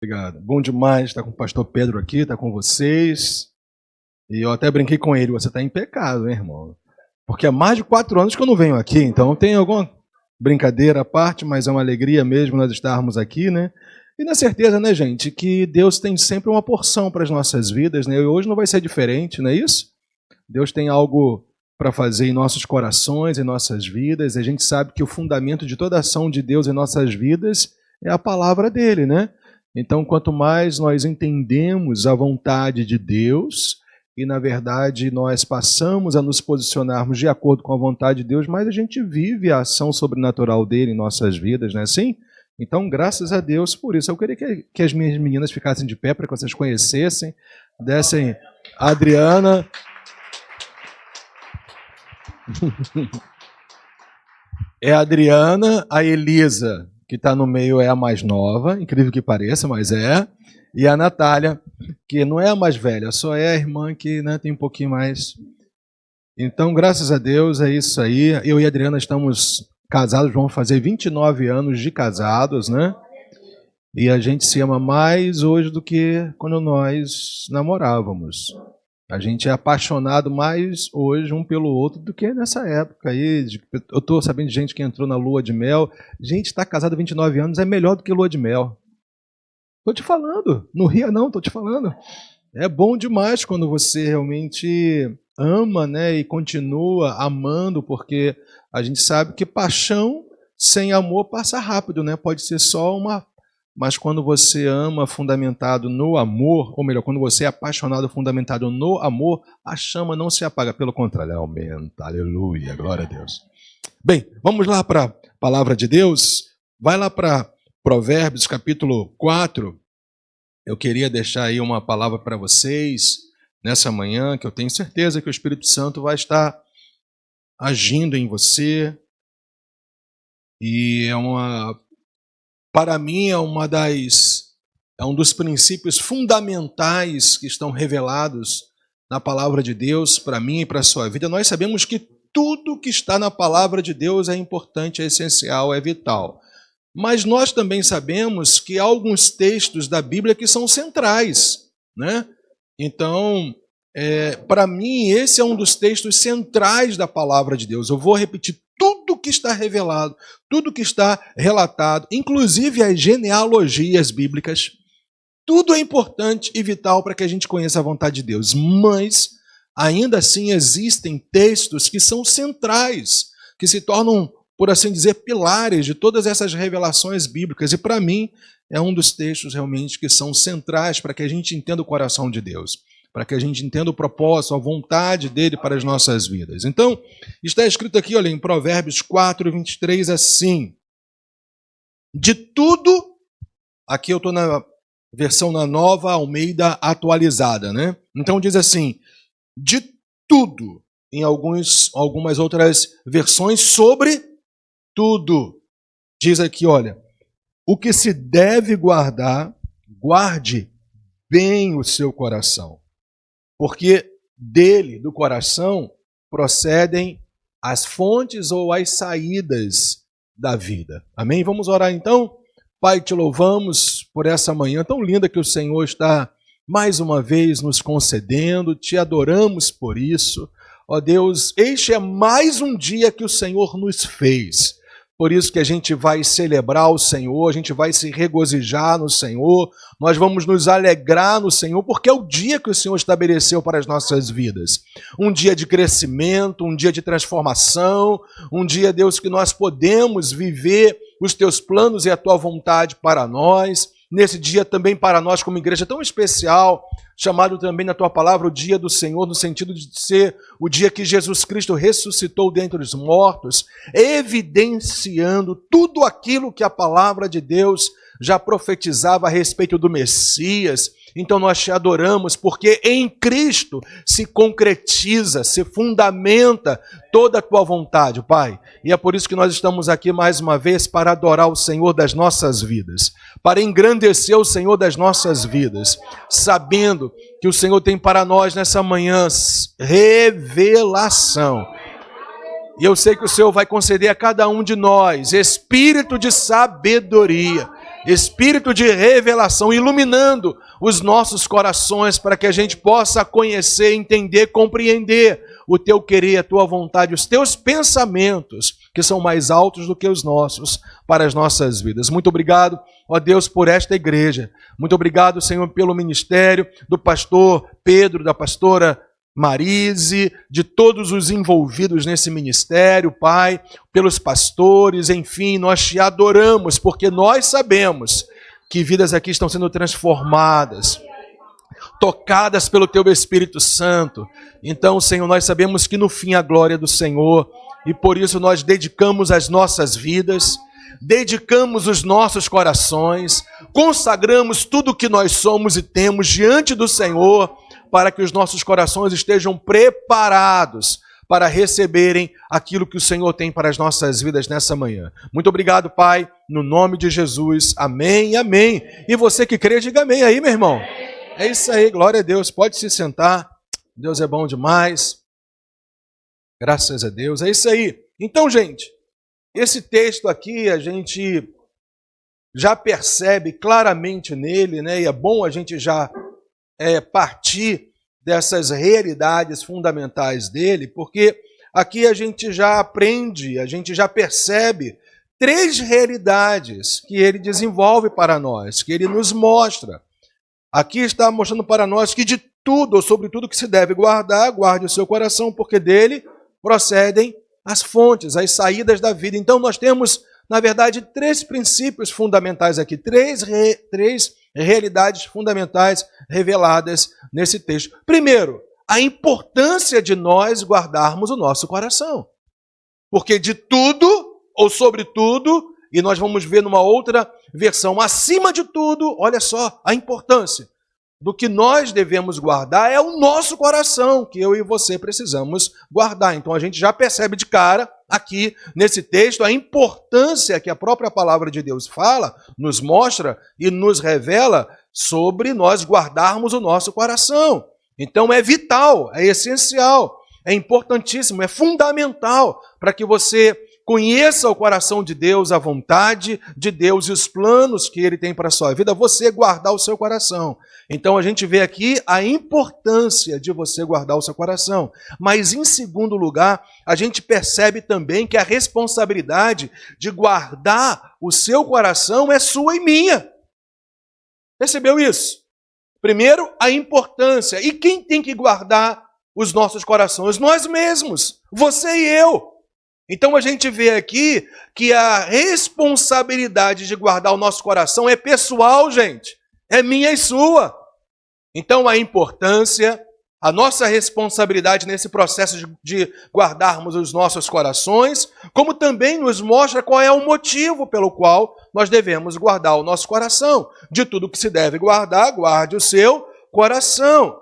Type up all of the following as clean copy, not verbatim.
Obrigado. Bom demais estar com o pastor Pedro aqui, estar com vocês. E eu até brinquei com ele, você está em pecado, hein, irmão? Porque há mais de 4 anos que eu não venho aqui, então tem alguma brincadeira à parte, mas é uma alegria mesmo nós estarmos aqui, né? E na certeza, né, gente, que Deus tem sempre uma porção para as nossas vidas, né? E hoje não vai ser diferente, não é isso? Deus tem algo para fazer em nossos corações, em nossas vidas. A gente sabe que o fundamento de toda ação de Deus em nossas vidas é a palavra dele, né? Então, quanto mais nós entendemos a vontade de Deus e, na verdade, nós passamos a nos posicionarmos de acordo com a vontade de Deus, mais a gente vive a ação sobrenatural dele em nossas vidas, não é assim? Então, graças a Deus por isso. Eu queria que as minhas meninas ficassem de pé para que vocês conhecessem, dessem a Adriana. É a Adriana, a Elisa, que está no meio, é a mais nova, incrível que pareça, mas é. E a Natália, que não é a mais velha, só é a irmã que, né, tem um pouquinho mais. Então, graças a Deus, é isso aí. Eu e a Adriana estamos casados, vamos fazer 29 anos de casados, né? E a gente se ama mais hoje do que quando nós namorávamos. A gente é apaixonado mais hoje um pelo outro do que nessa época aí. Eu estou sabendo de gente que entrou na lua de mel. Gente, está casado há 29 anos é melhor do que lua de mel. Estou te falando. Não ria não, estou te falando. É bom demais quando você realmente ama, né, e continua amando, porque a gente sabe que paixão sem amor passa rápido, né? Pode ser só uma... Mas quando você ama fundamentado no amor, ou melhor, quando você é apaixonado fundamentado no amor, a chama não se apaga, pelo contrário, ela aumenta. Aleluia, glória a Deus. Bem, vamos lá para a palavra de Deus. Vai lá para Provérbios, capítulo 4. Eu queria deixar aí uma palavra para vocês nessa manhã, que eu tenho certeza que o Espírito Santo vai estar agindo em você. E para mim é um dos princípios fundamentais que estão revelados na palavra de Deus para mim e para a sua vida. Nós sabemos que tudo que está na palavra de Deus é importante, é essencial, é vital. Mas nós também sabemos que há alguns textos da Bíblia que são centrais, né? Então, para mim, esse é um dos textos centrais da palavra de Deus. Eu vou repetir tudo que está revelado, tudo que está relatado, inclusive as genealogias bíblicas. Tudo é importante e vital para que a gente conheça a vontade de Deus. Mas, ainda assim, existem textos que são centrais, que se tornam, por assim dizer, pilares de todas essas revelações bíblicas. E, para mim, é um dos textos realmente que são centrais para que a gente entenda o coração de Deus, para que a gente entenda o propósito, a vontade dele para as nossas vidas. Então, está escrito aqui, olha, em Provérbios 4, 23, assim: de tudo, aqui eu estou na versão na Nova Almeida atualizada, né? Então diz assim, de tudo, em algumas outras versões, sobre tudo. Diz aqui, olha, o que se deve guardar, guarde bem o seu coração, porque dele, do coração, procedem as fontes ou as saídas da vida. Amém? Vamos orar então? Pai, te louvamos por essa manhã tão linda que o Senhor está mais uma vez nos concedendo, te adoramos por isso. Ó Deus, este é mais um dia que o Senhor nos fez. Por isso que a gente vai celebrar o Senhor, a gente vai se regozijar no Senhor, nós vamos nos alegrar no Senhor, porque é o dia que o Senhor estabeleceu para as nossas vidas. Um dia de crescimento, um dia de transformação, um dia, Deus, que nós podemos viver os teus planos e a tua vontade para nós. Nesse dia também para nós como igreja tão especial, chamado também na tua palavra o dia do Senhor, no sentido de ser o dia que Jesus Cristo ressuscitou dentre os mortos, evidenciando tudo aquilo que a palavra de Deus já profetizava a respeito do Messias. Então nós te adoramos, porque em Cristo se concretiza, se fundamenta toda a tua vontade, Pai. E é por isso que nós estamos aqui mais uma vez para adorar o Senhor das nossas vidas, para engrandecer o Senhor das nossas vidas, sabendo que o Senhor tem para nós nessa manhã revelação. E eu sei que o Senhor vai conceder a cada um de nós espírito de sabedoria, Espírito de revelação, iluminando os nossos corações para que a gente possa conhecer, entender, compreender o teu querer, a tua vontade, os teus pensamentos, que são mais altos do que os nossos, para as nossas vidas. Muito obrigado, ó Deus, por esta igreja. Muito obrigado, Senhor, pelo ministério do pastor Pedro, da pastora Marise, de todos os envolvidos nesse ministério, Pai, pelos pastores, enfim, nós te adoramos, porque nós sabemos que vidas aqui estão sendo transformadas, tocadas pelo Teu Espírito Santo. Então, Senhor, nós sabemos que no fim a glória é do Senhor, e por isso nós dedicamos as nossas vidas, dedicamos os nossos corações, consagramos tudo o que nós somos e temos diante do Senhor, para que os nossos corações estejam preparados para receberem aquilo que o Senhor tem para as nossas vidas nessa manhã. Muito obrigado, Pai, no nome de Jesus. Amém e amém. E você que crê, diga amém aí, meu irmão. É isso aí, glória a Deus. Pode se sentar. Deus é bom demais. Graças a Deus. É isso aí. Então, gente, esse texto aqui a gente já percebe claramente nele, né? E é bom a gente já partir dessas realidades fundamentais dele, porque aqui a gente já aprende, a gente já percebe 3 realidades que ele desenvolve para nós, que ele nos mostra. Aqui está mostrando para nós que de tudo, ou sobre tudo que se deve guardar, guarde o seu coração, porque dele procedem as fontes, as saídas da vida. Então nós temos, na verdade, 3 princípios fundamentais aqui, 3 realidades fundamentais reveladas nesse texto. Primeiro, a importância de nós guardarmos o nosso coração. Porque de tudo, ou sobre tudo, e nós vamos ver numa outra versão, acima de tudo, olha só a importância do que nós devemos guardar é o nosso coração, que eu e você precisamos guardar. Então a gente já percebe de cara, aqui nesse texto, a importância que a própria palavra de Deus fala, nos mostra e nos revela sobre nós guardarmos o nosso coração. Então é vital, é essencial, é importantíssimo, é fundamental para que você conheça o coração de Deus, a vontade de Deus e os planos que Ele tem para a sua vida, você guardar o seu coração. Então a gente vê aqui a importância de você guardar o seu coração. Mas em segundo lugar, a gente percebe também que a responsabilidade de guardar o seu coração é sua e minha. Percebeu isso? Primeiro, a importância. E quem tem que guardar os nossos corações? Nós mesmos, você e eu. Então a gente vê aqui que a responsabilidade de guardar o nosso coração é pessoal, gente. É minha e sua. Então a importância, a nossa responsabilidade nesse processo de guardarmos os nossos corações, como também nos mostra qual é o motivo pelo qual nós devemos guardar o nosso coração. De tudo que se deve guardar, guarde o seu coração.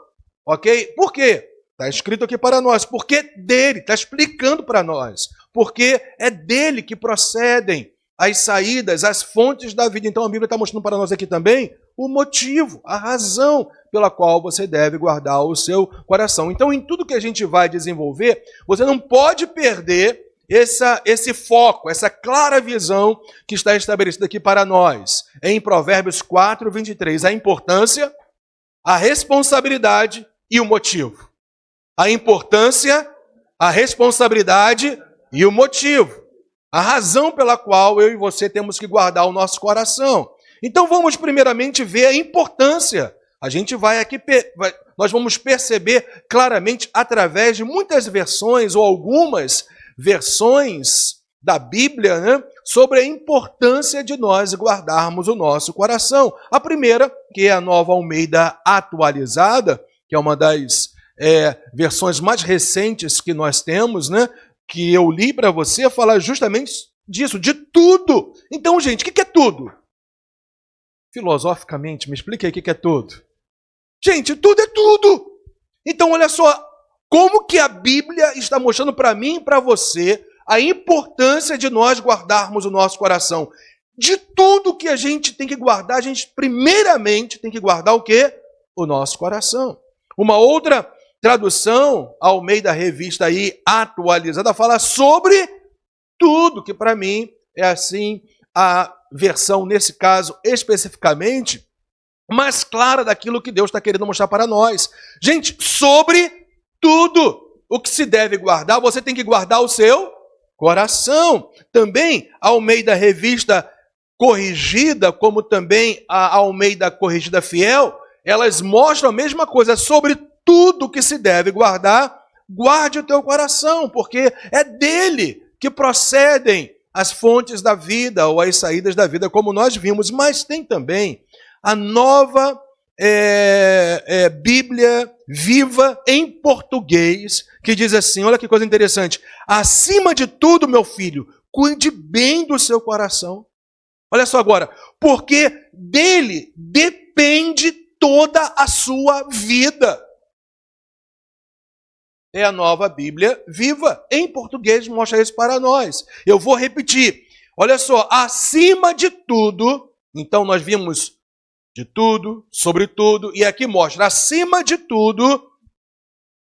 Ok? Por quê? Está escrito aqui para nós. Porque dele, está explicando para nós. Porque é dele que procedem as saídas, as fontes da vida. Então a Bíblia está mostrando para nós aqui também o motivo, a razão pela qual você deve guardar o seu coração. Então em tudo que a gente vai desenvolver, você não pode perder esse foco, essa clara visão que está estabelecida aqui para nós. Em Provérbios 4, 23, a importância, a responsabilidade e o motivo. A importância, a responsabilidade e o motivo. A razão pela qual eu e você temos que guardar o nosso coração. Então vamos primeiramente ver a importância. A gente vai aqui, nós vamos perceber claramente através de muitas versões ou algumas versões da Bíblia, né, sobre a importância de nós guardarmos o nosso coração. A primeira, que é a Nova Almeida Atualizada, que é uma das versões mais recentes que nós temos, né, que eu li para você, fala justamente disso, de tudo. Então, gente, o que é tudo? Filosoficamente, me explica aí o que é tudo. Gente, tudo é tudo. Então, olha só, como que a Bíblia está mostrando para mim e para você a importância de nós guardarmos o nosso coração. De tudo que a gente tem que guardar, a gente primeiramente tem que guardar o quê? O nosso coração. Uma outra tradução, Almeida Revista aí, atualizada, fala sobre tudo, que para mim é assim versão, nesse caso especificamente, mais clara daquilo que Deus está querendo mostrar para nós. Gente, sobre tudo o que se deve guardar, você tem que guardar o seu coração. Também a Almeida Revista Corrigida, como também a Almeida Corrigida Fiel, elas mostram a mesma coisa. Sobre tudo que se deve guardar, guarde o teu coração, porque é dele que procedem as fontes da vida ou as saídas da vida, como nós vimos. Mas tem também a nova Bíblia Viva em português, que diz assim, olha que coisa interessante: acima de tudo, meu filho, cuide bem do seu coração. Olha só agora, porque dele depende toda a sua vida. É a nova Bíblia Viva em português, mostra isso para nós. Eu vou repetir. Olha só, acima de tudo, então nós vimos de tudo, sobre tudo, e aqui mostra, acima de tudo,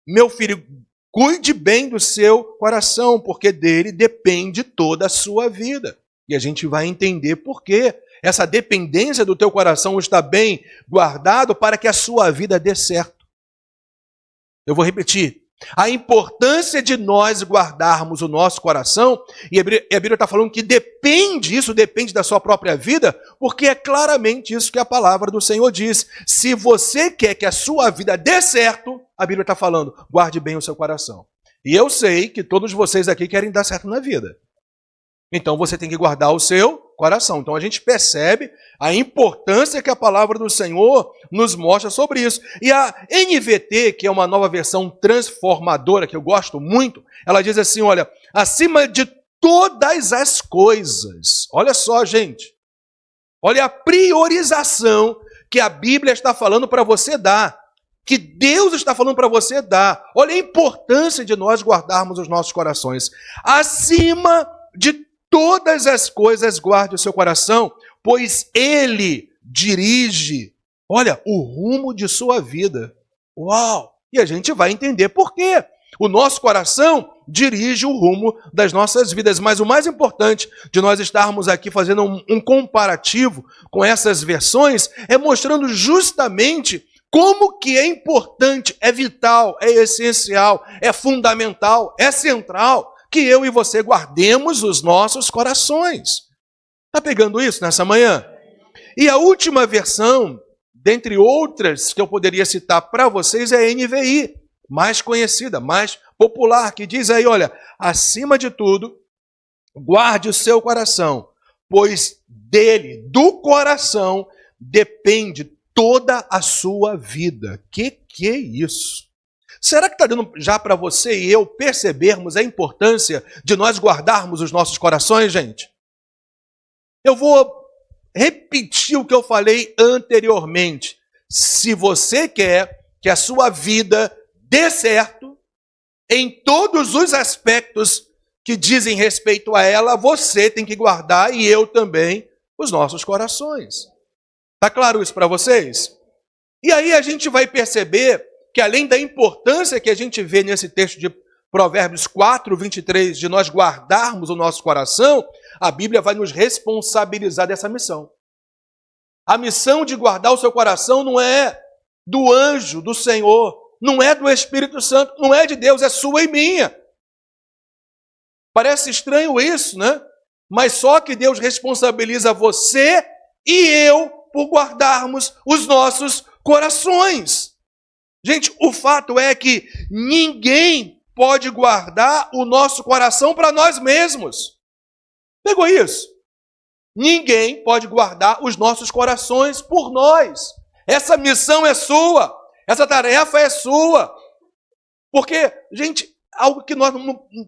meu filho, cuide bem do seu coração, porque dele depende toda a sua vida. E a gente vai entender por quê. Essa dependência do teu coração está bem guardado para que a sua vida dê certo. Eu vou repetir. A importância de nós guardarmos o nosso coração, e a Bíblia está falando que isso depende da sua própria vida, porque é claramente isso que a palavra do Senhor diz. Se você quer que a sua vida dê certo, a Bíblia está falando, guarde bem o seu coração. E eu sei que todos vocês aqui querem dar certo na vida. Então você tem que guardar o seu coração. Então a gente percebe a importância que a palavra do Senhor nos mostra sobre isso. E a NVT, que é uma nova versão transformadora, que eu gosto muito, ela diz assim, olha, acima de todas as coisas. Olha só, gente. Olha a priorização que a Bíblia está falando para você dar. Que Deus está falando para você dar. Olha a importância de nós guardarmos os nossos corações. Acima de todas as coisas, guarde o seu coração, pois ele dirige, olha, o rumo de sua vida. Uau! E a gente vai entender por quê. O nosso coração dirige o rumo das nossas vidas. Mas o mais importante de nós estarmos aqui fazendo um comparativo com essas versões é mostrando justamente como que é importante, é vital, é essencial, é fundamental, é central que eu e você guardemos os nossos corações. Está pegando isso nessa manhã? E a última versão, dentre outras que eu poderia citar para vocês, é a NVI, mais conhecida, mais popular, que diz aí, olha, acima de tudo, guarde o seu coração, pois dele, do coração, depende toda a sua vida. Que é isso? Será que está dando já para você e eu percebermos a importância de nós guardarmos os nossos corações, gente? Eu vou repetir o que eu falei anteriormente. Se você quer que a sua vida dê certo, em todos os aspectos que dizem respeito a ela, você tem que guardar, e eu também, os nossos corações. Está claro isso para vocês? E aí a gente vai perceber que além da importância que a gente vê nesse texto de Provérbios 4, 23, de nós guardarmos o nosso coração, a Bíblia vai nos responsabilizar dessa missão. A missão de guardar o seu coração não é do anjo, do Senhor, não é do Espírito Santo, não é de Deus, é sua e minha. Parece estranho isso, né? Mas só que Deus responsabiliza você e eu por guardarmos os nossos corações. Gente, o fato é que ninguém pode guardar o nosso coração para nós mesmos. Pegou isso? Ninguém pode guardar os nossos corações por nós. Essa missão é sua. Essa tarefa é sua. Porque, gente, algo que nós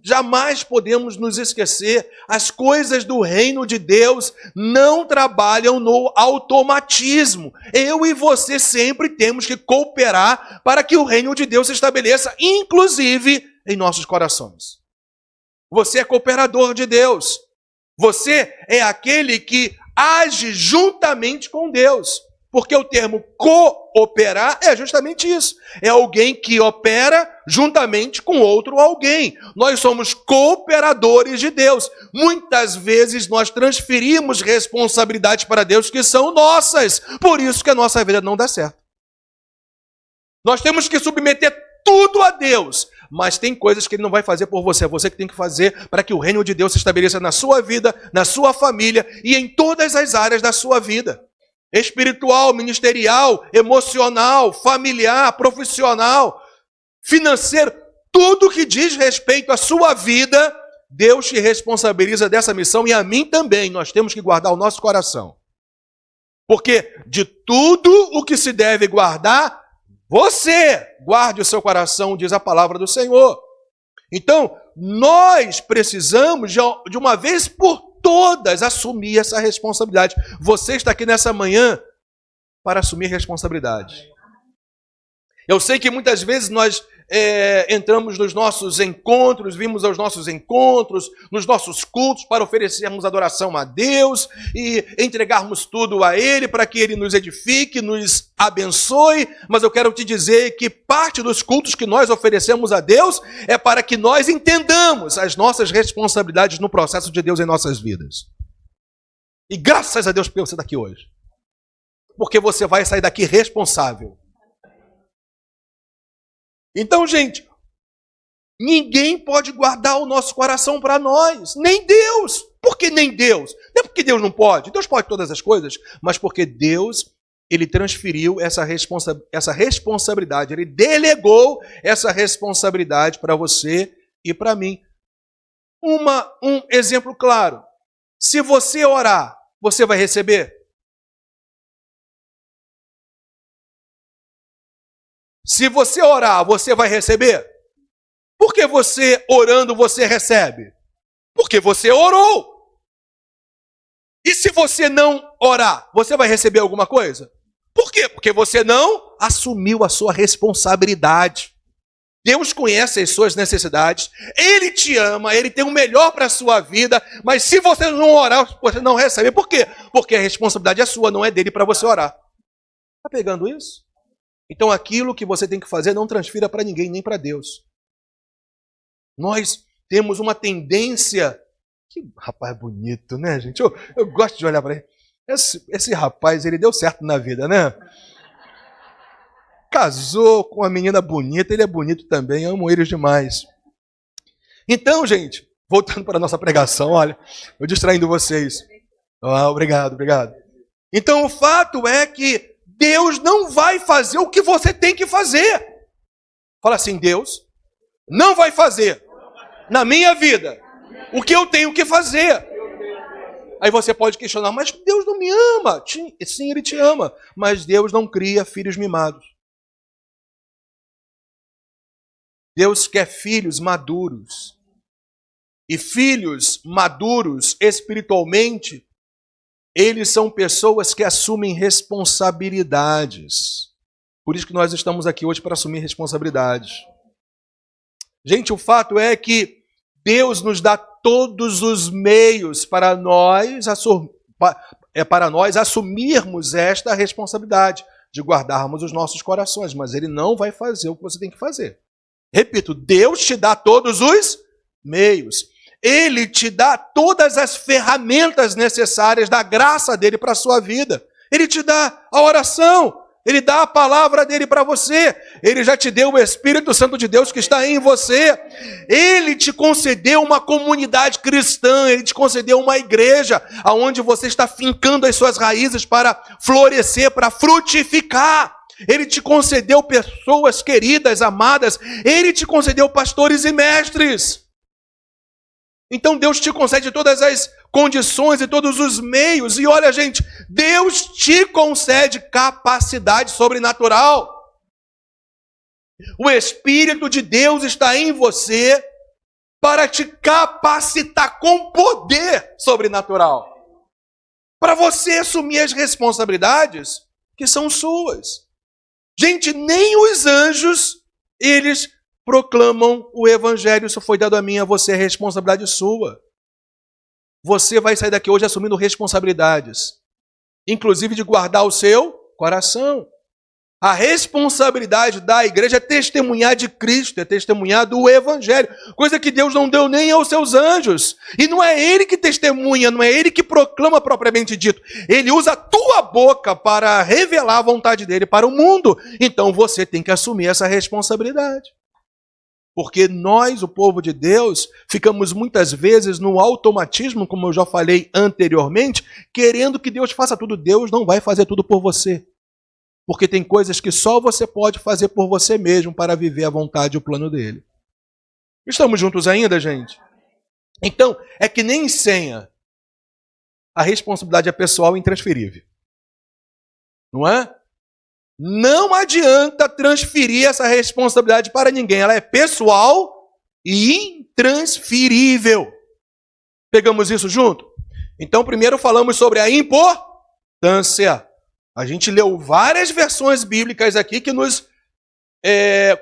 jamais podemos nos esquecer, as coisas do reino de Deus não trabalham no automatismo. Eu e você sempre temos que cooperar para que o reino de Deus se estabeleça, inclusive em nossos corações. Você é cooperador de Deus. Você é aquele que age juntamente com Deus. Porque o termo cooperar é justamente isso. É alguém que opera juntamente com outro alguém. Nós somos cooperadores de Deus. Muitas vezes nós transferimos responsabilidades para Deus que são nossas. Por isso que a nossa vida não dá certo. Nós temos que submeter tudo a Deus. Mas tem coisas que Ele não vai fazer por você. É você que tem que fazer para que o reino de Deus se estabeleça na sua vida, na sua família e em todas as áreas da sua vida. Espiritual, ministerial, emocional, familiar, profissional, financeiro, tudo que diz respeito à sua vida, Deus te responsabiliza dessa missão e a mim também. Nós temos que guardar o nosso coração. Porque de tudo o que se deve guardar, você guarde o seu coração, diz a palavra do Senhor. Então, nós precisamos de uma vez por todas assumir essa responsabilidade. Você está aqui nessa manhã para assumir responsabilidade. Eu sei que muitas vezes nós entramos nos nossos encontros, vimos aos nossos encontros, nos nossos cultos, para oferecermos adoração a Deus e entregarmos tudo a Ele para que Ele nos edifique, nos abençoe. Mas eu quero te dizer que parte dos cultos que nós oferecemos a Deus é para que nós entendamos as nossas responsabilidades no processo de Deus em nossas vidas. E graças a Deus por você estar aqui hoje. Porque você vai sair daqui responsável. Então, gente, ninguém pode guardar o nosso coração para nós, nem Deus. Por que nem Deus? Não é porque Deus não pode, Deus pode todas as coisas, mas porque Deus, Ele transferiu essa responsabilidade, Ele delegou essa responsabilidade para você e para mim. Um exemplo claro, se você orar, você vai receber? Se você orar, você vai receber? Por que você orando, você recebe? Porque você orou. E se você não orar, você vai receber alguma coisa? Por quê? Porque você não assumiu a sua responsabilidade. Deus conhece as suas necessidades, Ele te ama, Ele tem o melhor para a sua vida, mas se você não orar, você não recebe. Por quê? Porque a responsabilidade é sua, não é dele para você orar. Está pegando isso? Então aquilo que você tem que fazer não transfira para ninguém, nem para Deus. Nós temos uma tendência... Que rapaz bonito, né, gente? Eu gosto de olhar para ele. Esse rapaz, ele deu certo na vida, né? Casou com uma menina bonita, ele é bonito também, amo eles demais. Então, gente, voltando para a nossa pregação, olha, eu distraindo vocês. Obrigado. Então o fato é que Deus não vai fazer o que você tem que fazer. Fala assim, Deus não vai fazer na minha vida o que eu tenho que fazer. Aí você pode questionar, mas Deus não me ama. Sim, Ele te ama, mas Deus não cria filhos mimados. Deus quer filhos maduros. E filhos maduros espiritualmente, eles são pessoas que assumem responsabilidades. Por isso que nós estamos aqui hoje para assumir responsabilidades. Gente, o fato é que Deus nos dá todos os meios para nós assumirmos esta responsabilidade de guardarmos os nossos corações, mas Ele não vai fazer o que você tem que fazer. Repito, Deus te dá todos os meios. Ele te dá todas as ferramentas necessárias da graça dele para a sua vida. Ele te dá a oração, Ele dá a palavra dele para você. Ele já te deu o Espírito Santo de Deus que está em você. Ele te concedeu uma comunidade cristã, Ele te concedeu uma igreja onde você está fincando as suas raízes para florescer, para frutificar. Ele te concedeu pessoas queridas, amadas. Ele te concedeu pastores e mestres. Então Deus te concede todas as condições e todos os meios. E olha, gente, Deus te concede capacidade sobrenatural. O Espírito de Deus está em você para te capacitar com poder sobrenatural. Para você assumir as responsabilidades que são suas. Gente, nem os anjos, eles proclamam o Evangelho. Isso foi dado a mim, a você, é responsabilidade sua. Você vai sair daqui hoje assumindo responsabilidades. Inclusive de guardar o seu coração. A responsabilidade da igreja é testemunhar de Cristo, é testemunhar do Evangelho, coisa que Deus não deu nem aos seus anjos. E não é ele que testemunha, não é ele que proclama propriamente dito. Ele usa a tua boca para revelar a vontade dele para o mundo. Então você tem que assumir essa responsabilidade. Porque nós, o povo de Deus, ficamos muitas vezes no automatismo, como eu já falei anteriormente, querendo que Deus faça tudo. Deus não vai fazer tudo por você. Porque tem coisas que só você pode fazer por você mesmo para viver a vontade e o plano dele. Estamos juntos ainda, gente? Então, é que nem senha. A responsabilidade é pessoal e intransferível. Não é? Não adianta transferir essa responsabilidade para ninguém. Ela é pessoal e intransferível. Pegamos isso junto? Então, primeiro falamos sobre a importância. A gente leu várias versões bíblicas aqui que nos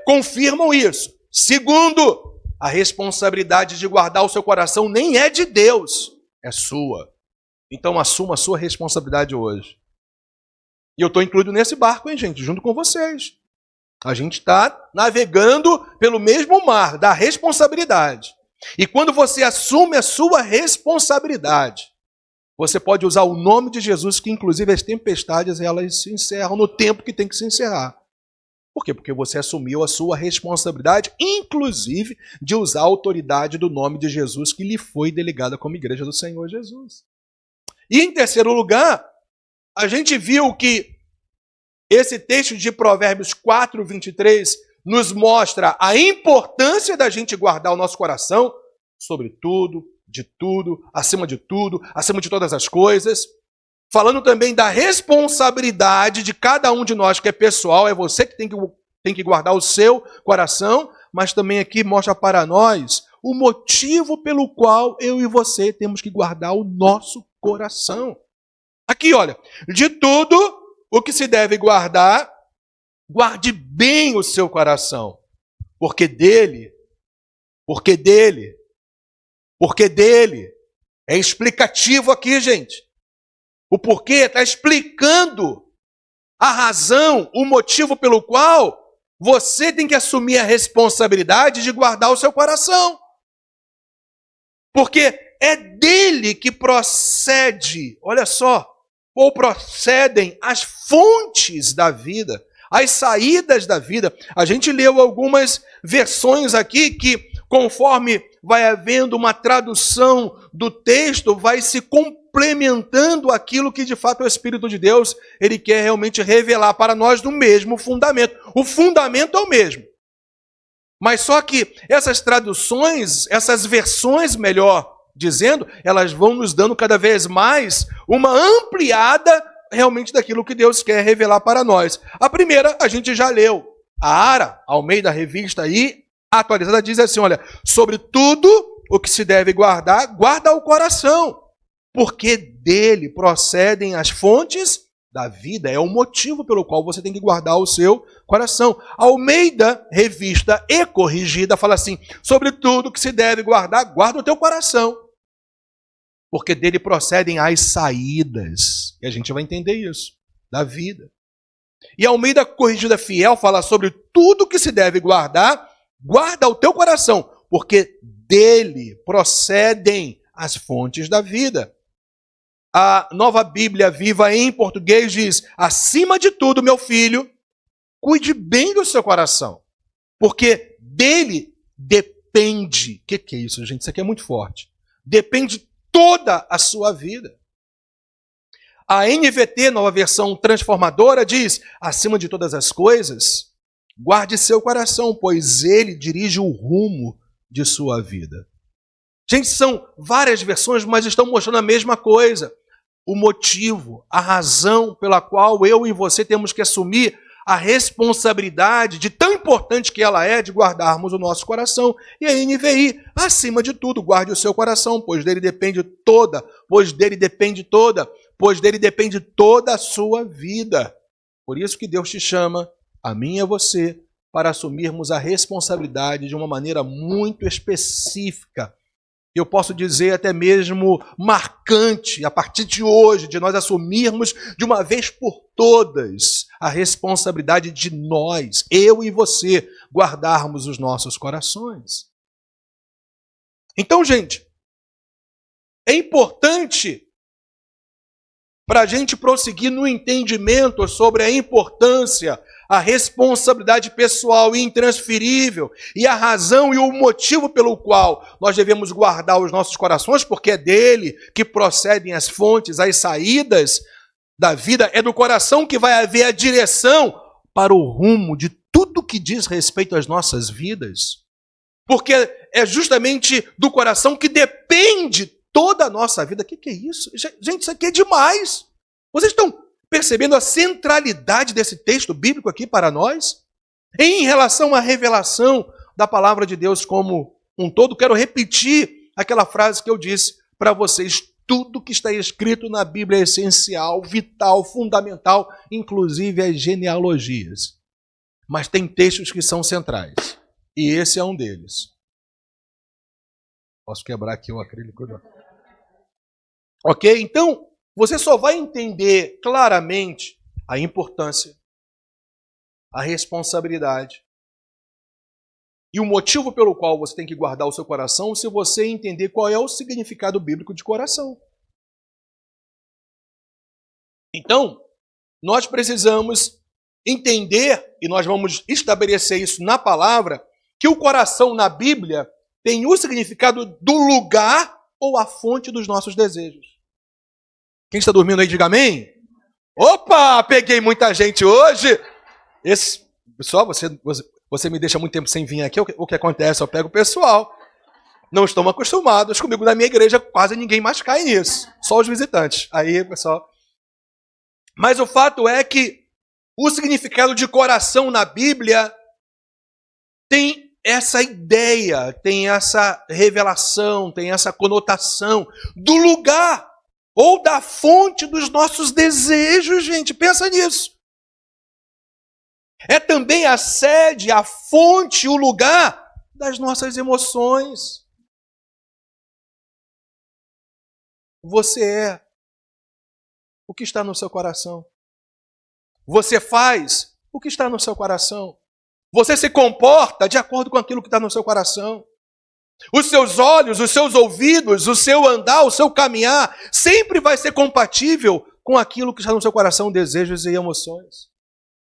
confirmam isso. Segundo, a responsabilidade de guardar o seu coração nem é de Deus, é sua. Então assuma a sua responsabilidade hoje. E eu estou incluído nesse barco, hein, gente, junto com vocês. A gente está navegando pelo mesmo mar da responsabilidade. E quando você assume a sua responsabilidade, você pode usar o nome de Jesus, que inclusive as tempestades elas se encerram no tempo que tem que se encerrar. Por quê? Porque você assumiu a sua responsabilidade, inclusive de usar a autoridade do nome de Jesus que lhe foi delegada como igreja do Senhor Jesus. E em terceiro lugar, a gente viu que esse texto de Provérbios 4, 23 nos mostra a importância da gente guardar o nosso coração sobre tudo, de tudo, acima de todas as coisas. Falando também da responsabilidade de cada um de nós, que é pessoal, é você que tem que guardar o seu coração, mas também aqui mostra para nós o motivo pelo qual eu e você temos que guardar o nosso coração. Aqui, olha, de tudo o que se deve guardar, guarde bem o seu coração, porque dele, é explicativo aqui, gente. O porquê está explicando a razão, o motivo pelo qual você tem que assumir a responsabilidade de guardar o seu coração. Porque é dele que procede, olha só, ou procedem as fontes da vida, as saídas da vida. A gente leu algumas versões aqui que, conforme vai havendo uma tradução do texto, vai se complementando aquilo que de fato o Espírito de Deus ele quer realmente revelar para nós no mesmo fundamento. O fundamento é o mesmo. Mas só que essas traduções, essas versões, melhor dizendo, elas vão nos dando cada vez mais uma ampliada realmente daquilo que Deus quer revelar para nós. A primeira a gente já leu. A Ara, Almeida Revista aí, atualizada, diz assim, olha, sobre tudo o que se deve guardar, guarda o coração, porque dele procedem as fontes da vida. É o motivo pelo qual você tem que guardar o seu coração. Almeida, Revista e Corrigida, fala assim, sobre tudo que se deve guardar, guarda o teu coração, porque dele procedem as saídas. E a gente vai entender isso, da vida. E Almeida Corrigida Fiel fala sobre tudo que se deve guardar, guarda o teu coração, porque dele procedem as fontes da vida. A Nova Bíblia Viva em português diz, acima de tudo, meu filho, cuide bem do seu coração, porque dele depende. O que é isso, gente? Isso aqui é muito forte. Depende toda a sua vida. A NVT, Nova Versão Transformadora, diz, acima de todas as coisas, guarde seu coração, pois ele dirige o rumo de sua vida. Gente, são várias versões, mas estão mostrando a mesma coisa. O motivo, a razão pela qual eu e você temos que assumir a responsabilidade, de tão importante que ela é, de guardarmos o nosso coração. E a NVI, acima de tudo, guarde o seu coração, pois dele depende toda a sua vida. Por isso que Deus te chama, a mim e a você, para assumirmos a responsabilidade de uma maneira muito específica. eu posso dizer até mesmo marcante, a partir de hoje, de nós assumirmos de uma vez por todas a responsabilidade de nós, eu e você, guardarmos os nossos corações. Então, gente, é importante para a gente prosseguir no entendimento sobre a importância, a responsabilidade pessoal e intransferível e a razão e o motivo pelo qual nós devemos guardar os nossos corações, porque é dele que procedem as fontes, as saídas da vida, é do coração que vai haver a direção para o rumo de tudo que diz respeito às nossas vidas. Porque é justamente do coração que depende toda a nossa vida. O que é isso? Gente, isso aqui é demais. Vocês estão percebendo a centralidade desse texto bíblico aqui para nós? Em relação à revelação da palavra de Deus como um todo, quero repetir aquela frase que eu disse para vocês. Tudo que está escrito na Bíblia é essencial, vital, fundamental, inclusive as genealogias. Mas tem textos que são centrais. E esse é um deles. Posso quebrar aqui o acrílico? Ok? Então, você só vai entender claramente a importância, a responsabilidade e o motivo pelo qual você tem que guardar o seu coração se você entender qual é o significado bíblico de coração. Então, nós precisamos entender, e nós vamos estabelecer isso na palavra, que o coração na Bíblia tem o significado do lugar ou a fonte dos nossos desejos. Quem está dormindo aí, diga amém. Opa, peguei muita gente hoje. Pessoal, você me deixa muito tempo sem vir aqui. O que acontece? Eu pego o pessoal. Não estão acostumados comigo na minha igreja, quase ninguém mais cai nisso. Só os visitantes. Aí, pessoal. Mas o fato é que o significado de coração na Bíblia tem essa ideia, tem essa revelação, tem essa conotação do lugar ou da fonte dos nossos desejos, gente. Pensa nisso. É também a sede, a fonte, o lugar das nossas emoções. Você é o que está no seu coração. Você faz o que está no seu coração. Você se comporta de acordo com aquilo que está no seu coração. Os seus olhos, os seus ouvidos, o seu andar, o seu caminhar, sempre vai ser compatível com aquilo que está no seu coração, desejos e emoções.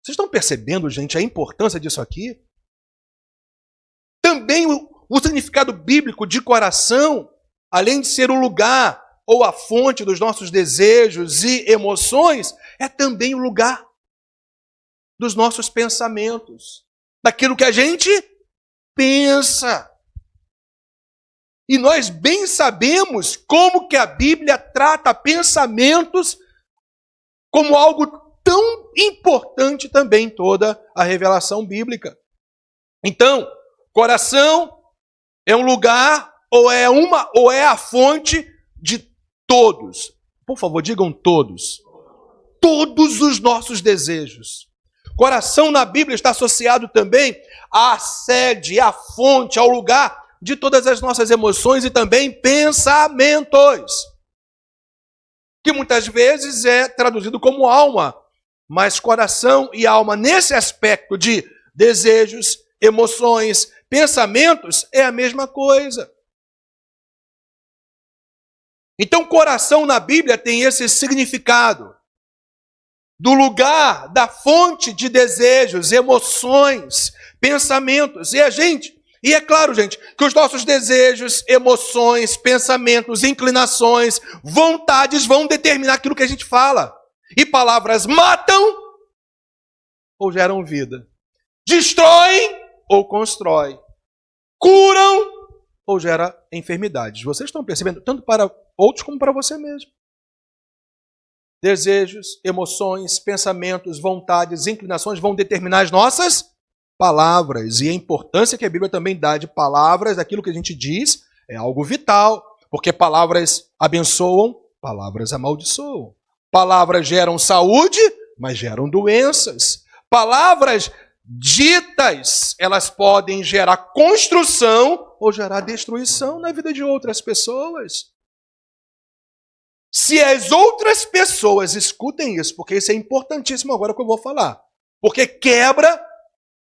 Vocês estão percebendo, gente, a importância disso aqui? Também o significado bíblico de coração, além de ser o lugar ou a fonte dos nossos desejos e emoções, é também o lugar dos nossos pensamentos, daquilo que a gente pensa. E nós bem sabemos como que a Bíblia trata pensamentos como algo tão importante também em toda a revelação bíblica. Então, coração é um lugar ou é a fonte de todos. Por favor, digam todos. Todos os nossos desejos. Coração na Bíblia está associado também à sede, à fonte, ao lugar de todas as nossas emoções e também pensamentos, que muitas vezes é traduzido como alma, mas coração e alma, nesse aspecto de desejos, emoções, pensamentos, é a mesma coisa. Então, coração na Bíblia tem esse significado do lugar, da fonte de desejos, emoções, pensamentos. E é claro, gente, que os nossos desejos, emoções, pensamentos, inclinações, vontades vão determinar aquilo que a gente fala. E palavras matam ou geram vida. Destroem ou constroem. Curam ou geram enfermidades. Vocês estão percebendo? Tanto para outros como para você mesmo. Desejos, emoções, pensamentos, vontades, inclinações vão determinar as nossas palavras. E a importância que a Bíblia também dá de palavras, daquilo que a gente diz, é algo vital. Porque palavras abençoam, palavras amaldiçoam. Palavras geram saúde, mas geram doenças. Palavras ditas, elas podem gerar construção ou gerar destruição na vida de outras pessoas. Se as outras pessoas escutem isso, porque isso é importantíssimo agora que eu vou falar, porque quebra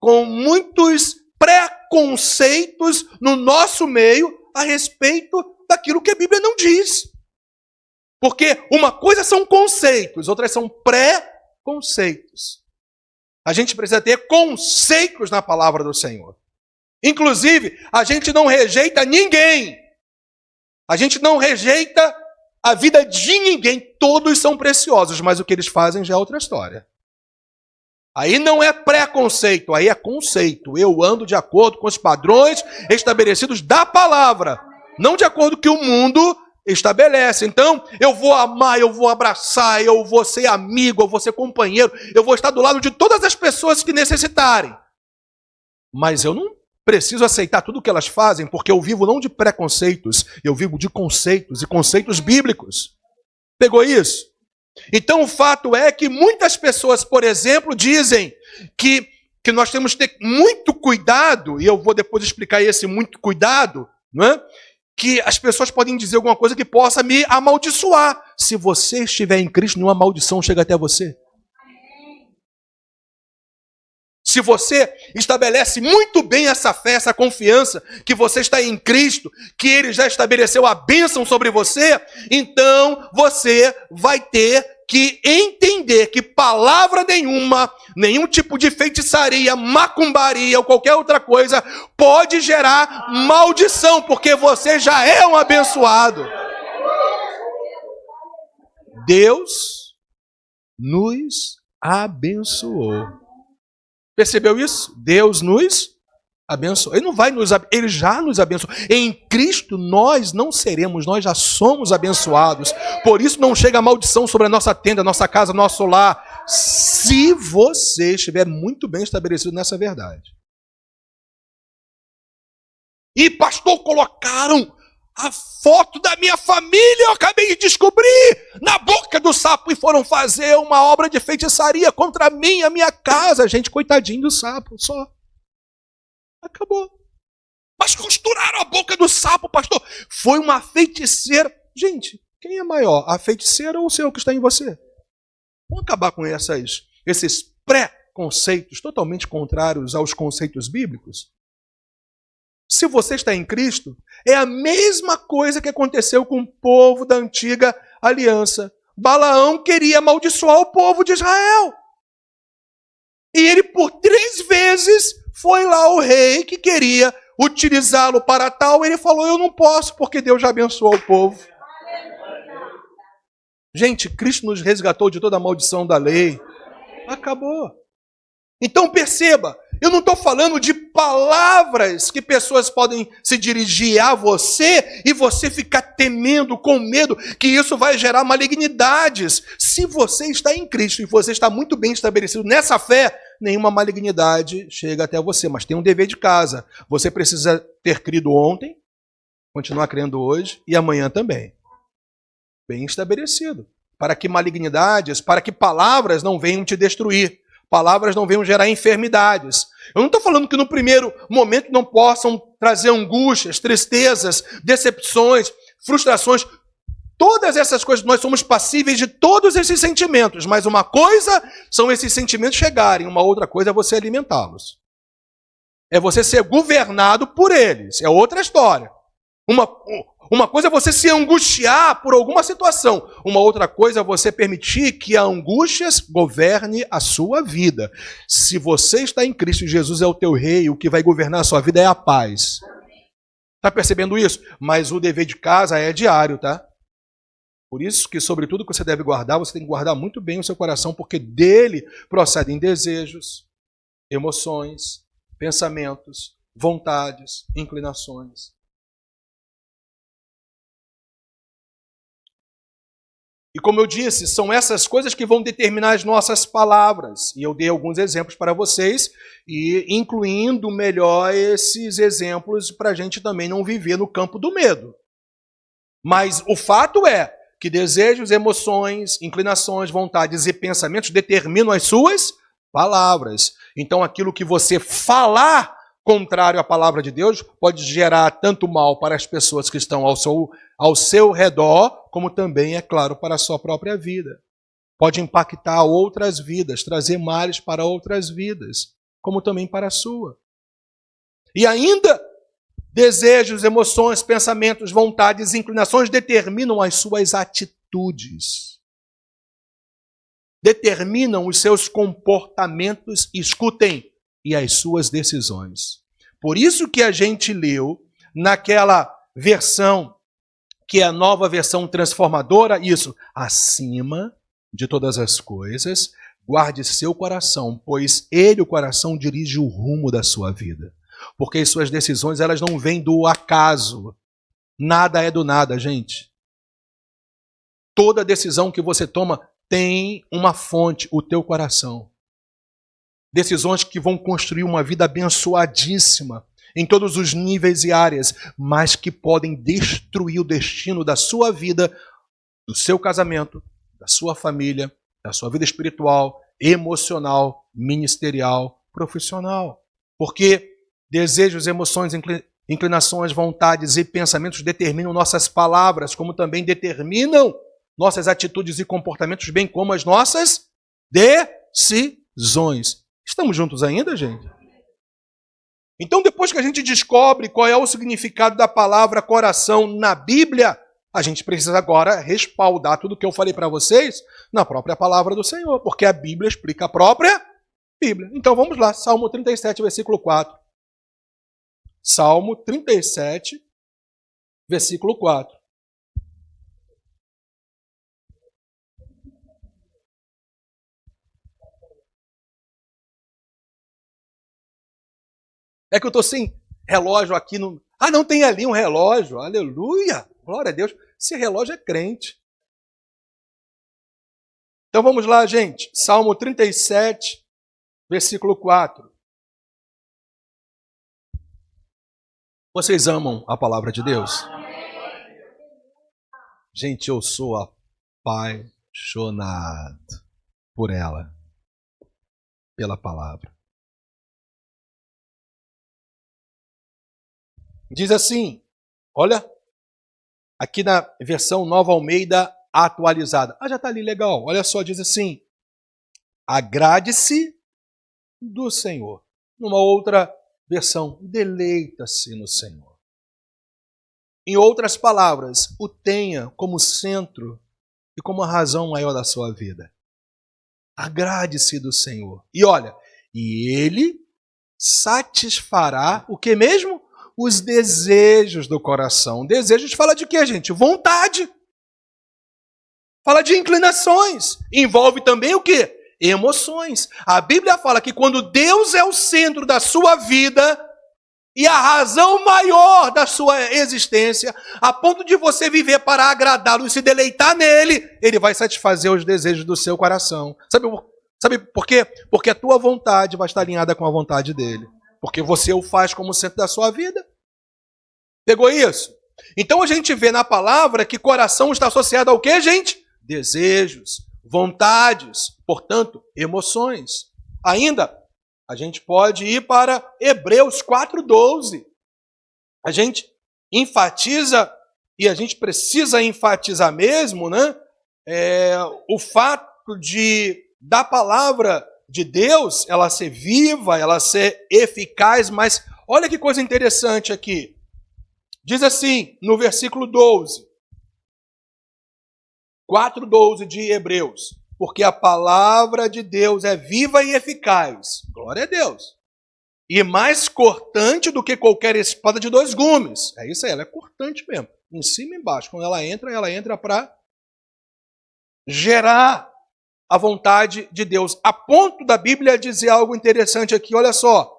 com muitos preconceitos no nosso meio a respeito daquilo que a Bíblia não diz. Porque uma coisa são conceitos, outras são pré-conceitos. A gente precisa ter conceitos na palavra do Senhor. Inclusive, a gente não rejeita ninguém. A gente não rejeita a vida de ninguém. Todos são preciosos, mas o que eles fazem já é outra história. Aí não é preconceito, aí é conceito. Eu ando de acordo com os padrões estabelecidos da palavra, não de acordo com o que o mundo estabelece. Então, eu vou amar, eu vou abraçar, eu vou ser amigo, eu vou ser companheiro, eu vou estar do lado de todas as pessoas que necessitarem. Mas eu não preciso aceitar tudo o que elas fazem, porque eu vivo não de preconceitos, eu vivo de conceitos, e conceitos bíblicos. Pegou isso? Então, o fato é que muitas pessoas, por exemplo, dizem que nós temos que ter muito cuidado, e eu vou depois explicar esse muito cuidado, não é? Que as pessoas podem dizer alguma coisa que possa me amaldiçoar. Se você estiver em Cristo, nenhuma maldição chega até você. Se você estabelece muito bem essa fé, essa confiança, que você está em Cristo, que Ele já estabeleceu a bênção sobre você, então você vai ter que entender que palavra nenhuma, nenhum tipo de feitiçaria, macumbaria ou qualquer outra coisa pode gerar maldição, porque você já é um abençoado. Deus nos abençoou. Percebeu isso? Deus nos abençoou. Ele já nos abençoou. Em Cristo nós não seremos, nós já somos abençoados. Por isso não chega a maldição sobre a nossa tenda, a nossa casa, nosso lar. Se você estiver muito bem estabelecido nessa verdade. E pastor, colocaram a foto da minha família, eu acabei de descobrir, na boca do sapo, e foram fazer uma obra de feitiçaria contra mim, a minha casa. Gente, coitadinho do sapo, só. Acabou. Mas costuraram a boca do sapo, pastor. Foi uma feiticeira. Gente, quem é maior, a feiticeira ou o Senhor que está em você? Vamos acabar com esses pré-conceitos totalmente contrários aos conceitos bíblicos? Se você está em Cristo, é a mesma coisa que aconteceu com o povo da antiga aliança. Balaão queria amaldiçoar o povo de Israel. E ele, por 3 vezes, foi lá o rei que queria utilizá-lo para tal. Ele falou, eu não posso, porque Deus já abençoou o povo. Gente, Cristo nos resgatou de toda a maldição da lei. Acabou. Então perceba, eu não estou falando de palavras que pessoas podem se dirigir a você e você ficar temendo, com medo, que isso vai gerar malignidades. Se você está em Cristo e você está muito bem estabelecido nessa fé, nenhuma malignidade chega até você. Mas tem um dever de casa. Você precisa ter crido ontem, continuar crendo hoje e amanhã também. Bem estabelecido. Para que malignidades, para que palavras não venham te destruir. Palavras não venham gerar enfermidades. Eu não estou falando que no primeiro momento não possam trazer angústias, tristezas, decepções, frustrações. Todas essas coisas, nós somos passíveis de todos esses sentimentos. Mas uma coisa são esses sentimentos chegarem, uma outra coisa é você alimentá-los. É você ser governado por eles. É outra história. Uma coisa é você se angustiar por alguma situação. Uma outra coisa é você permitir que a angústia governe a sua vida. Se você está em Cristo e Jesus é o teu rei, o que vai governar a sua vida é a paz. Está percebendo isso? Mas o dever de casa é diário, tá? Por isso que, sobretudo, que você deve guardar, você tem que guardar muito bem o seu coração, porque dele procedem desejos, emoções, pensamentos, vontades, inclinações. E como eu disse, são essas coisas que vão determinar as nossas palavras. E eu dei alguns exemplos para vocês, e incluindo melhor esses exemplos para a gente também não viver no campo do medo. Mas o fato é que desejos, emoções, inclinações, vontades e pensamentos determinam as suas palavras. Então aquilo que você falar contrário à palavra de Deus pode gerar tanto mal para as pessoas que estão ao seu redor, como também, é claro, para a sua própria vida. Pode impactar outras vidas, trazer males para outras vidas, como também para a sua. E ainda, desejos, emoções, pensamentos, vontades, inclinações determinam as suas atitudes. Determinam os seus comportamentos, escutem, e as suas decisões. Por isso que a gente leu naquela versão, que é a nova versão transformadora, isso, acima de todas as coisas, guarde seu coração, pois ele, o coração, dirige o rumo da sua vida. Porque as suas decisões, elas não vêm do acaso. Nada é do nada, gente. Toda decisão que você toma tem uma fonte, o teu coração. Decisões que vão construir uma vida abençoadíssima em todos os níveis e áreas, mas que podem destruir o destino da sua vida, do seu casamento, da sua família, da sua vida espiritual, emocional, ministerial, profissional. Porque desejos, emoções, inclinações, vontades e pensamentos determinam nossas palavras, como também determinam nossas atitudes e comportamentos, bem como as nossas decisões. Estamos juntos ainda, gente? Então, depois que a gente descobre qual é o significado da palavra coração na Bíblia, a gente precisa agora respaldar tudo o que eu falei para vocês na própria palavra do Senhor, porque a Bíblia explica a própria Bíblia. Então, vamos lá, Salmo 37, versículo 4. Salmo 37, versículo 4. É que eu estou sem relógio aqui no... Ah, não tem ali um relógio. Aleluia! Glória a Deus. Esse relógio é crente. Então vamos lá, gente. Salmo 37, versículo 4. Vocês amam a palavra de Deus? Gente, eu sou apaixonado por ela, pela palavra. Diz assim, olha, aqui na versão Nova Almeida atualizada. Ah, já está ali, legal. Olha só, diz assim, agrade-se do Senhor. Numa outra versão, deleita-se no Senhor. Em outras palavras, o tenha como centro e como a razão maior da sua vida. Agrade-se do Senhor. E olha, e Ele satisfará o que mesmo? Os desejos do coração. Desejos fala de quê, gente? Vontade. Fala de inclinações. Envolve também o quê? Emoções. A Bíblia fala que quando Deus é o centro da sua vida e a razão maior da sua existência, a ponto de você viver para agradá-lo e se deleitar nele, ele vai satisfazer os desejos do seu coração. Sabe por quê? Porque a tua vontade vai estar alinhada com a vontade dele. Porque você o faz como centro da sua vida. Pegou isso? Então a gente vê na palavra que coração está associado ao quê, gente? Desejos, vontades, portanto, emoções. Ainda, a gente pode ir para Hebreus 4:12. A gente enfatiza, e a gente precisa enfatizar mesmo, né? O fato da palavra de Deus, ela ser viva, ela ser eficaz, mas olha que coisa interessante aqui. Diz assim, no versículo 12, 4:12 de Hebreus, porque a palavra de Deus é viva e eficaz, glória a Deus, e mais cortante do que qualquer espada de 2 gumes. É isso aí, ela é cortante mesmo, em cima e embaixo. Quando ela entra para gerar a vontade de Deus. A ponto da Bíblia dizer algo interessante aqui, olha só.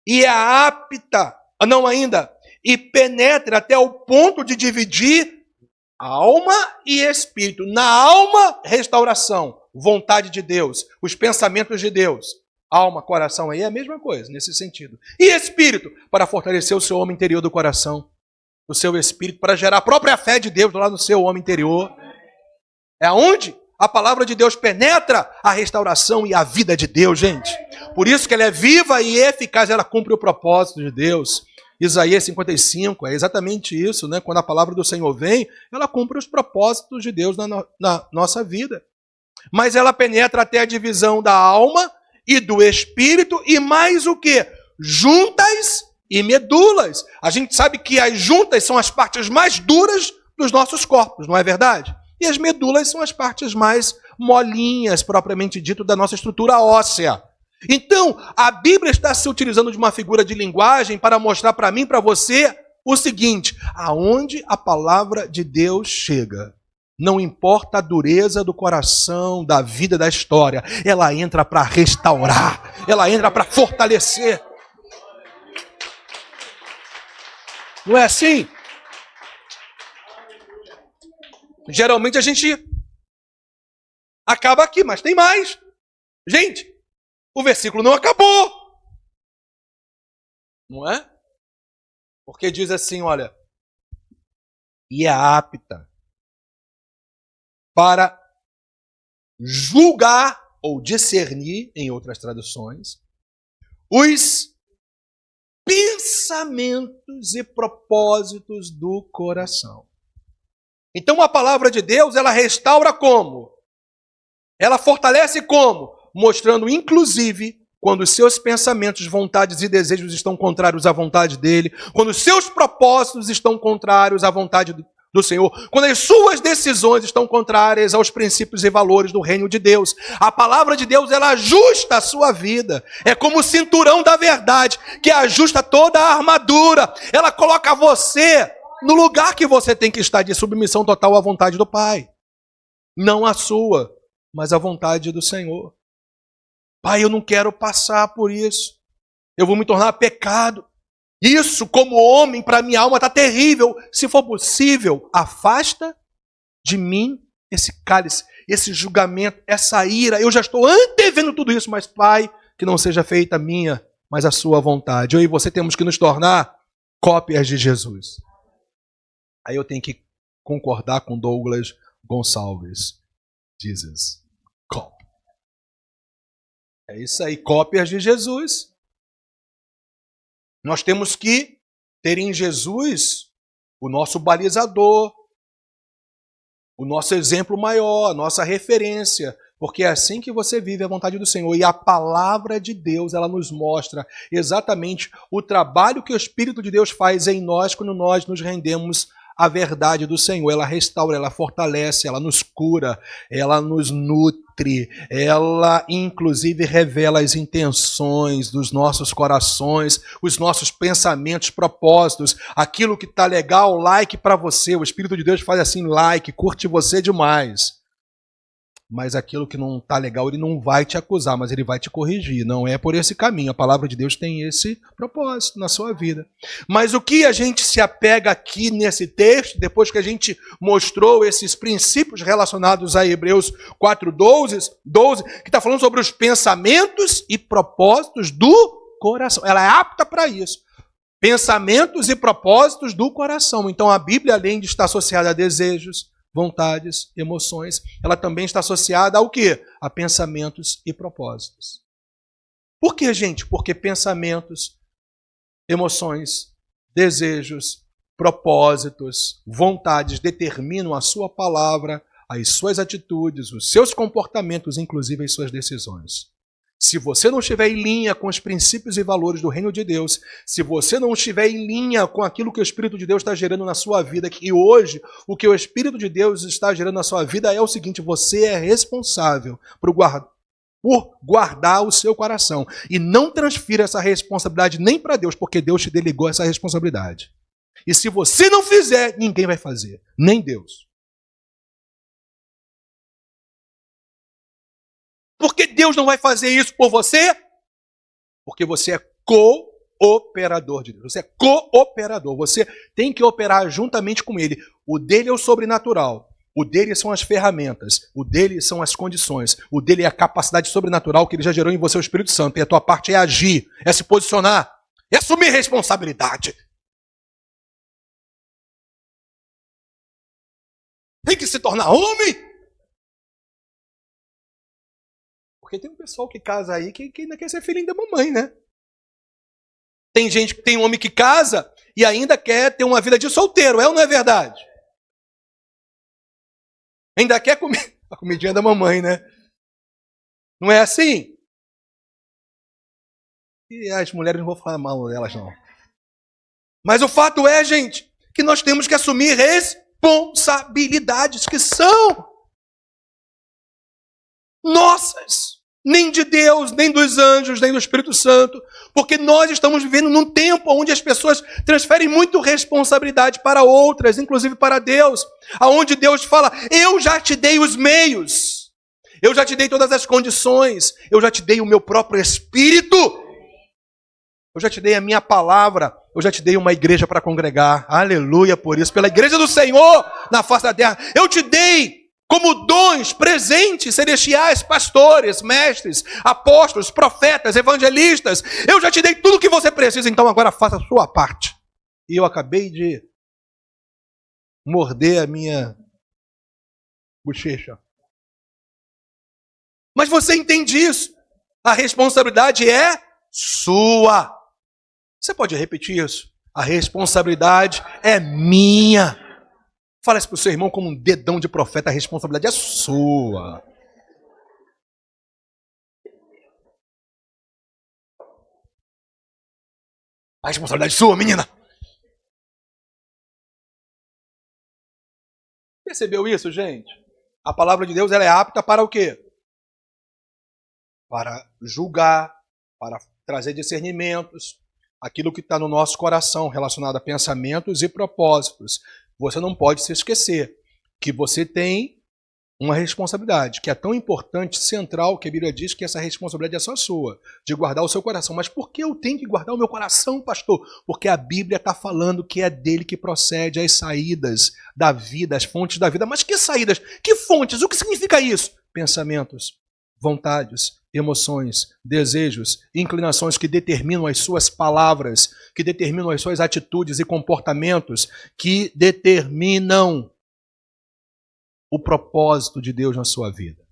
E é apta, não ainda, e penetra até o ponto de dividir alma e espírito. Na alma, restauração, vontade de Deus, os pensamentos de Deus. Alma, coração, aí é a mesma coisa, nesse sentido. E espírito, para fortalecer o seu homem interior do coração, o seu espírito, para gerar a própria fé de Deus lá no seu homem interior. É onde a palavra de Deus penetra a restauração e a vida de Deus, gente. Por isso que ela é viva e eficaz, ela cumpre o propósito de Deus. Isaías 55 é exatamente isso, né? Quando a palavra do Senhor vem, ela cumpre os propósitos de Deus na nossa vida. Mas ela penetra até a divisão da alma e do espírito, e mais o quê? Juntas e medulas. A gente sabe que as juntas são as partes mais duras dos nossos corpos, não é verdade? E as medulas são as partes mais molinhas, propriamente dito, da nossa estrutura óssea. Então, a Bíblia está se utilizando de uma figura de linguagem para mostrar para mim e para você o seguinte: aonde a palavra de Deus chega, não importa a dureza do coração, da vida, da história, ela entra para restaurar, ela entra para fortalecer. Não é assim? Geralmente a gente acaba aqui, mas tem mais. Gente, o versículo não acabou. Não é? Porque diz assim, olha, e é apta para julgar ou discernir, em outras traduções, os pensamentos e propósitos do coração. Então a palavra de Deus, ela restaura como? Ela fortalece como? Mostrando, inclusive, quando os seus pensamentos, vontades e desejos estão contrários à vontade dele, quando os seus propósitos estão contrários à vontade do Senhor, quando as suas decisões estão contrárias aos princípios e valores do reino de Deus. A palavra de Deus, ela ajusta a sua vida. É como o cinturão da verdade, que ajusta toda a armadura. Ela coloca você no lugar que você tem que estar, de submissão total à vontade do Pai. Não a sua, mas a vontade do Senhor. Pai, eu não quero passar por isso. Eu vou me tornar pecado. Isso, como homem, para minha alma está terrível. Se for possível, afasta de mim esse cálice, esse julgamento, essa ira. Eu já estou antevendo tudo isso, mas, Pai, que não seja feita a minha, mas a sua vontade. Eu e você temos que nos tornar cópias de Jesus. Aí eu tenho que concordar com Douglas Gonçalves. Jesus. Cópia. É isso aí, cópias de Jesus. Nós temos que ter em Jesus o nosso balizador, o nosso exemplo maior, a nossa referência, porque é assim que você vive a vontade do Senhor. E a palavra de Deus, ela nos mostra exatamente o trabalho que o Espírito de Deus faz em nós quando nós nos rendemos à verdade do Senhor. Ela restaura, ela fortalece, ela nos cura, ela nos nutre, ela inclusive revela as intenções dos nossos corações, os nossos pensamentos, propósitos, aquilo que está legal, like para você. O Espírito de Deus faz assim, like, curte você demais. Mas aquilo que não está legal, ele não vai te acusar, mas ele vai te corrigir. Não é por esse caminho. A palavra de Deus tem esse propósito na sua vida. Mas o que a gente se apega aqui nesse texto, depois que a gente mostrou esses princípios relacionados a Hebreus 4:12, que está falando sobre os pensamentos e propósitos do coração. Ela é apta para isso. Pensamentos e propósitos do coração. Então a Bíblia, além de estar associada a desejos, vontades, emoções, ela também está associada ao quê? A pensamentos e propósitos. Por quê, gente? Porque pensamentos, emoções, desejos, propósitos, vontades determinam a sua palavra, as suas atitudes, os seus comportamentos, inclusive as suas decisões. Se você não estiver em linha com os princípios e valores do reino de Deus, se você não estiver em linha com aquilo que o Espírito de Deus está gerando na sua vida, que hoje o que o Espírito de Deus está gerando na sua vida é o seguinte: você é responsável por guardar o seu coração. E não transfira essa responsabilidade nem para Deus, porque Deus te delegou essa responsabilidade. E se você não fizer, ninguém vai fazer, nem Deus. Por que Deus não vai fazer isso por você? Porque você é cooperador de Deus. Você é cooperador. Você tem que operar juntamente com Ele. O dele é o sobrenatural. O dele são as ferramentas. O dele são as condições. O dele é a capacidade sobrenatural que ele já gerou em você, o Espírito Santo. E a tua parte é agir, é se posicionar, é assumir responsabilidade. Tem que se tornar homem. Porque tem um pessoal que casa aí que ainda quer ser filhinho da mamãe, né? Tem homem que casa e ainda quer ter uma vida de solteiro, é ou não é verdade? Ainda quer comer a comidinha da mamãe, né? Não é assim? E as mulheres, não vou falar mal delas, não. Mas o fato é, gente, que nós temos que assumir responsabilidades que são nossas. Nem de Deus, nem dos anjos, nem do Espírito Santo. Porque nós estamos vivendo num tempo onde as pessoas transferem muito responsabilidade para outras, inclusive para Deus. Aonde Deus fala, eu já te dei os meios. Eu já te dei todas as condições. Eu já te dei o meu próprio Espírito. Eu já te dei a minha palavra. Eu já te dei uma igreja para congregar. Aleluia por isso. Pela igreja do Senhor na face da terra. Eu te dei como dons, presentes celestiais, pastores, mestres, apóstolos, profetas, evangelistas. Eu já te dei tudo o que você precisa, então agora faça a sua parte. E eu acabei de morder a minha bochecha. Mas você entende isso? A responsabilidade é sua. Você pode repetir isso? A responsabilidade é minha. Fala isso para o seu irmão como um dedão de profeta, a responsabilidade é sua. A responsabilidade é sua, menina. Percebeu isso, gente? A palavra de Deus ela é apta para o quê? Para julgar, para trazer discernimentos, aquilo que está no nosso coração relacionado a pensamentos e propósitos. Você não pode se esquecer que você tem uma responsabilidade, que é tão importante, central, que a Bíblia diz que essa responsabilidade é só sua, de guardar o seu coração. Mas por que eu tenho que guardar o meu coração, pastor? Porque a Bíblia está falando que é dele que procede as saídas da vida, as fontes da vida. Mas que saídas? Que fontes? O que significa isso? Pensamentos, vontades, emoções, desejos, inclinações que determinam as suas palavras, que determinam as suas atitudes e comportamentos, que determinam o propósito de Deus na sua vida.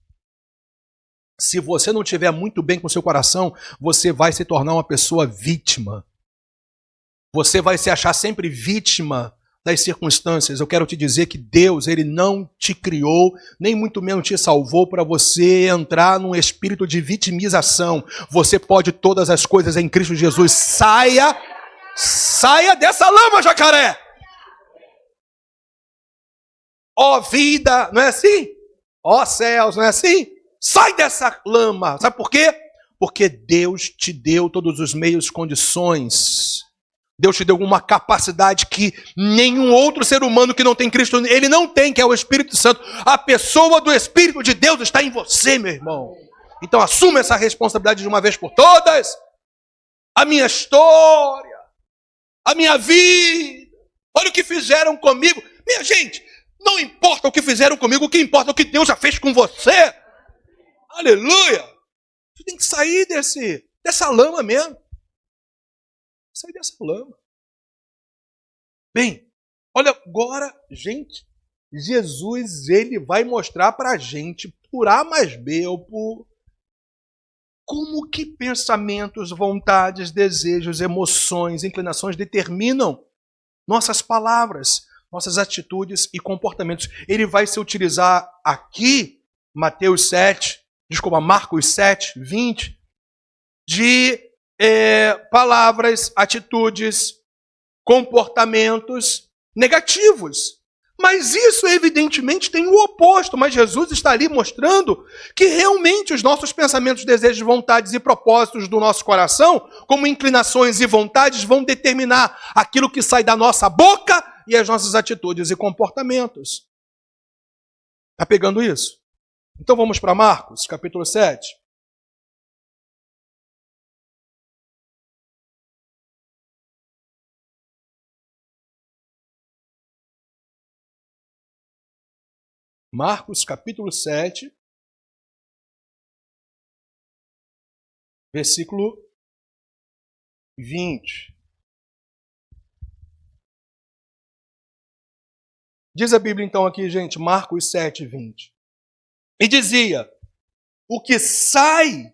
Se você não estiver muito bem com o seu coração, você vai se tornar uma pessoa vítima. Você vai se achar sempre vítima das circunstâncias. Eu quero te dizer que Deus, Ele não te criou, nem muito menos te salvou para você entrar num espírito de vitimização. Você pode todas as coisas em Cristo Jesus. Saia dessa lama, jacaré! Ó vida, não é assim? Ó céus, não é assim? Sai dessa lama. Sabe por quê? Porque Deus te deu todos os meios, condições. Deus te deu uma capacidade que nenhum outro ser humano que não tem Cristo, ele não tem, que é o Espírito Santo. A pessoa do Espírito de Deus está em você, meu irmão. Então assuma essa responsabilidade de uma vez por todas. A minha história, a minha vida, olha o que fizeram comigo. Minha gente, não importa o que fizeram comigo, o que importa é o que Deus já fez com você. Aleluia! Você tem que sair dessa lama mesmo. Sair dessa lama. Bem, olha agora, gente, Jesus, ele vai mostrar pra gente, por A mais B, ou por como que pensamentos, vontades, desejos, emoções, inclinações determinam nossas palavras, nossas atitudes e comportamentos. Ele vai se utilizar aqui, Marcos 7, 20, de palavras, atitudes, comportamentos negativos. Mas isso, evidentemente, tem o oposto. Mas Jesus está ali mostrando que realmente os nossos pensamentos, desejos, vontades e propósitos do nosso coração, como inclinações e vontades, vão determinar aquilo que sai da nossa boca e as nossas atitudes e comportamentos. Está pegando isso? Então vamos para Marcos, capítulo 7. Marcos, capítulo 7, versículo 20. Diz a Bíblia então aqui, gente, Marcos 7, 20. E dizia, o que sai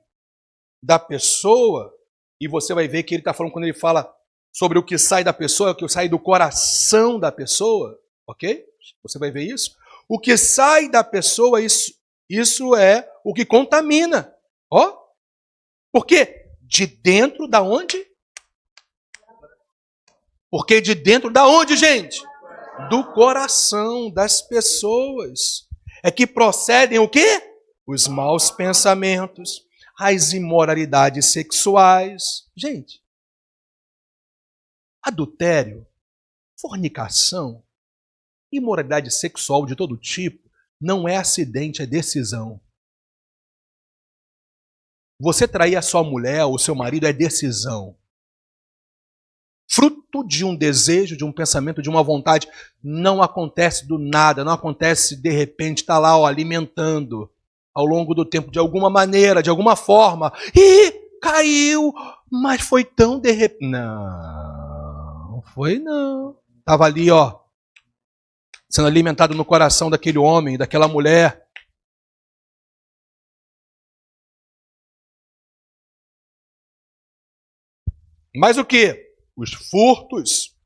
da pessoa, e você vai ver que ele está falando, quando ele fala sobre o que sai da pessoa, é o que sai do coração da pessoa, ok? Você vai ver isso. O que sai da pessoa, isso é o que contamina. Ó, porque de dentro da onde? Porque de dentro da onde, gente? Do coração das pessoas. É que procedem o quê? Os maus pensamentos, as imoralidades sexuais. Gente, adultério, fornicação, imoralidade sexual de todo tipo, não é acidente, é decisão. Você trair a sua mulher ou o seu marido é decisão. Fruto de um desejo, de um pensamento, de uma vontade, não acontece do nada, não acontece de repente, está lá alimentando ao longo do tempo, de alguma maneira, de alguma forma. E caiu, mas foi tão de repente. Não foi não. Estava ali, sendo alimentado no coração daquele homem, daquela mulher. Mas o quê? Os furtos,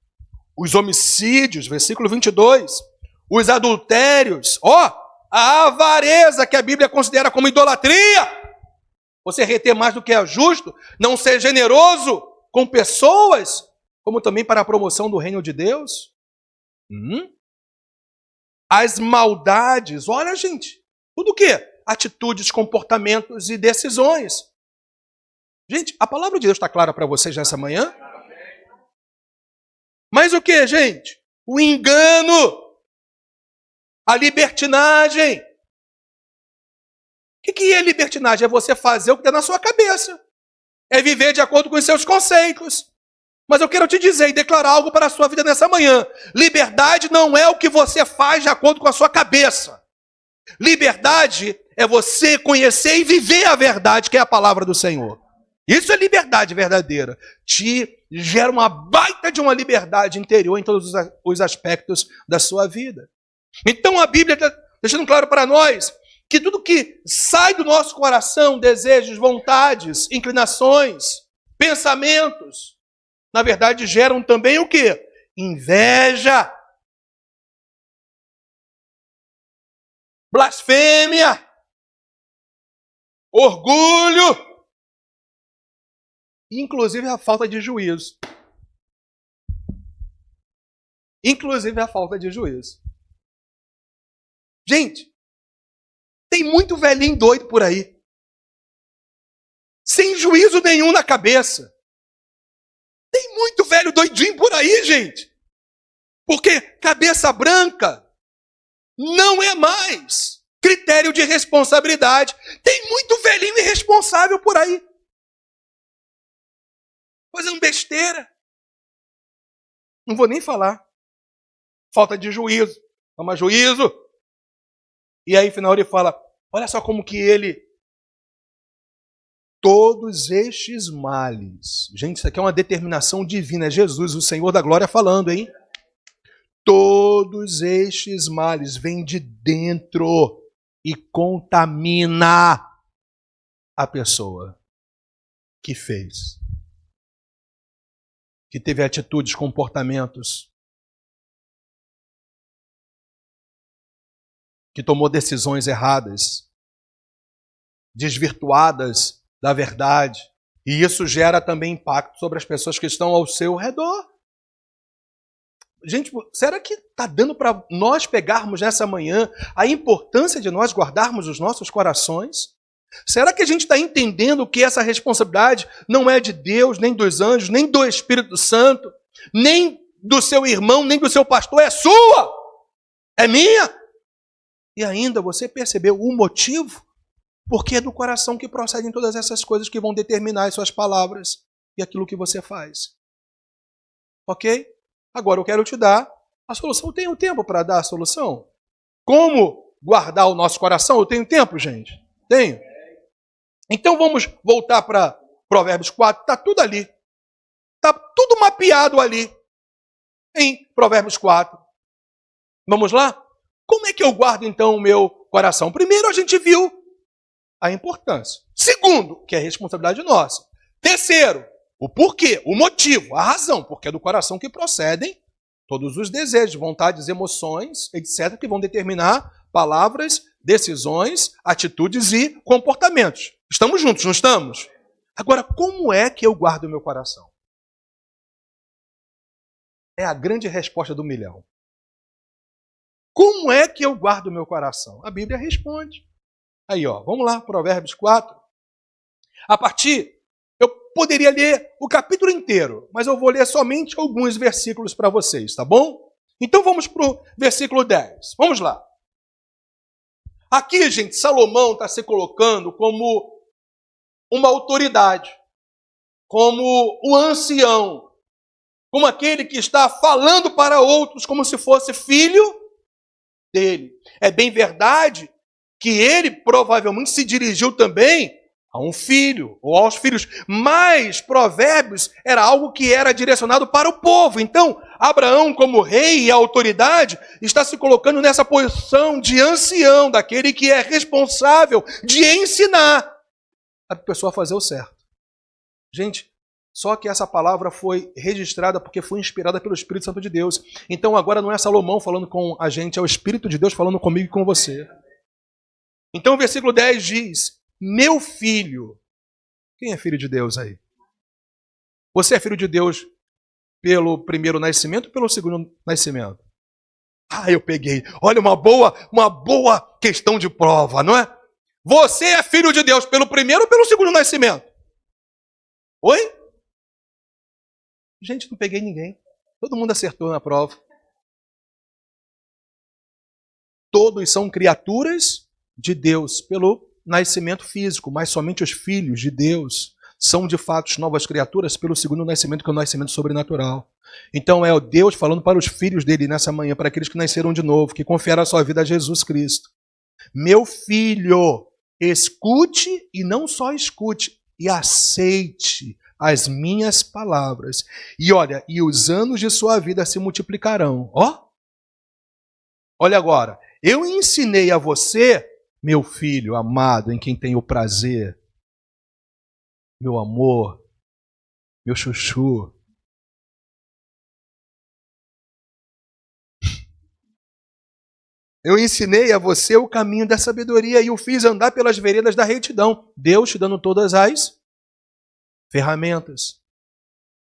os homicídios, versículo 22, os adultérios, a avareza que a Bíblia considera como idolatria. Você reter mais do que é justo, não ser generoso com pessoas, como também para a promoção do reino de Deus. As maldades, olha gente, tudo o quê? Atitudes, comportamentos e decisões. Gente, a palavra de Deus está clara para vocês nessa manhã? Mas o que, gente? O engano, a libertinagem. O que é libertinagem? É você fazer o que está na sua cabeça. É viver de acordo com os seus conceitos. Mas eu quero te dizer e declarar algo para a sua vida nessa manhã. Liberdade não é o que você faz de acordo com a sua cabeça. Liberdade é você conhecer e viver a verdade, que é a palavra do Senhor. Isso é liberdade verdadeira. Te gera uma baita de uma liberdade interior em todos os aspectos da sua vida. Então a Bíblia está deixando claro para nós que tudo que sai do nosso coração, desejos, vontades, inclinações, pensamentos, na verdade geram também o quê? Inveja, blasfêmia, orgulho, inclusive a falta de juízo. Inclusive a falta de juízo. Gente, tem muito velhinho doido por aí. Sem juízo nenhum na cabeça. Tem muito velho doidinho por aí, gente. Porque cabeça branca não é mais critério de responsabilidade. Tem muito velhinho irresponsável por aí. Fazendo besteira. Não vou nem falar. Falta de juízo. Toma juízo. E aí, final, ele fala, olha só como que ele... Todos estes males. Gente, isso aqui é uma determinação divina. É Jesus, o Senhor da glória, falando, hein? Todos estes males vêm de dentro e contamina a pessoa que fez. Que teve atitudes, comportamentos, que tomou decisões erradas, desvirtuadas da verdade. E isso gera também impacto sobre as pessoas que estão ao seu redor. Gente, será que está dando para nós pegarmos nessa manhã a importância de nós guardarmos os nossos corações? Será que a gente está entendendo que essa responsabilidade não é de Deus, nem dos anjos, nem do Espírito Santo, nem do seu irmão, nem do seu pastor? É sua! É minha! E ainda você percebeu o motivo? Porque é do coração que procedem todas essas coisas que vão determinar as suas palavras e aquilo que você faz. Ok? Agora eu quero te dar a solução. Eu tenho tempo para dar a solução? Como guardar o nosso coração? Eu tenho tempo, gente? Tenho. Então vamos voltar para Provérbios 4. Está tudo ali. Está tudo mapeado ali. Em Provérbios 4. Vamos lá? Como é que eu guardo então o meu coração? Primeiro a gente viu a importância. Segundo, que é responsabilidade nossa. Terceiro, o porquê, o motivo, a razão, porque é do coração que procedem todos os desejos, vontades, emoções, etc., que vão determinar palavras, decisões, atitudes e comportamentos. Estamos juntos, não estamos? Agora, como é que eu guardo o meu coração? É a grande resposta do milhão. Como é que eu guardo o meu coração? A Bíblia responde. Aí, ó, vamos lá, Provérbios 4. Eu poderia ler o capítulo inteiro, mas eu vou ler somente alguns versículos para vocês, tá bom? Então vamos para o versículo 10. Vamos lá. Aqui, gente, Salomão está se colocando como uma autoridade, como o ancião, como aquele que está falando para outros como se fosse filho dele. É bem verdade que ele provavelmente se dirigiu também a um filho ou aos filhos, mas Provérbios era algo que era direcionado para o povo. Então, Abraão, como rei e autoridade, está se colocando nessa posição de ancião, daquele que é responsável de ensinar a pessoa a fazer o certo. Gente, só que essa palavra foi registrada porque foi inspirada pelo Espírito Santo de Deus. Então agora não é Salomão falando com a gente, é o Espírito de Deus falando comigo e com você. Então o versículo 10 diz: meu filho. Quem é filho de Deus aí? Você é filho de Deus pelo primeiro nascimento ou pelo segundo nascimento? Ah, eu peguei. Olha, uma boa questão de prova, não é? Você é filho de Deus pelo primeiro ou pelo segundo nascimento? Oi? Gente, não peguei ninguém. Todo mundo acertou na prova. Todos são criaturas de Deus pelo nascimento físico, mas somente os filhos de Deus são de fato novas criaturas pelo segundo nascimento, que é o nascimento sobrenatural. Então é o Deus falando para os filhos dele nessa manhã, para aqueles que nasceram de novo, que confiaram a sua vida a Jesus Cristo. Meu filho, escute e não só escute, e aceite as minhas palavras. E olha, e os anos de sua vida se multiplicarão. Ó, olha agora, eu ensinei a você, meu filho amado, em quem tenho prazer, meu amor, meu chuchu. Eu ensinei a você o caminho da sabedoria e o fiz andar pelas veredas da retidão. Deus te dando todas as ferramentas.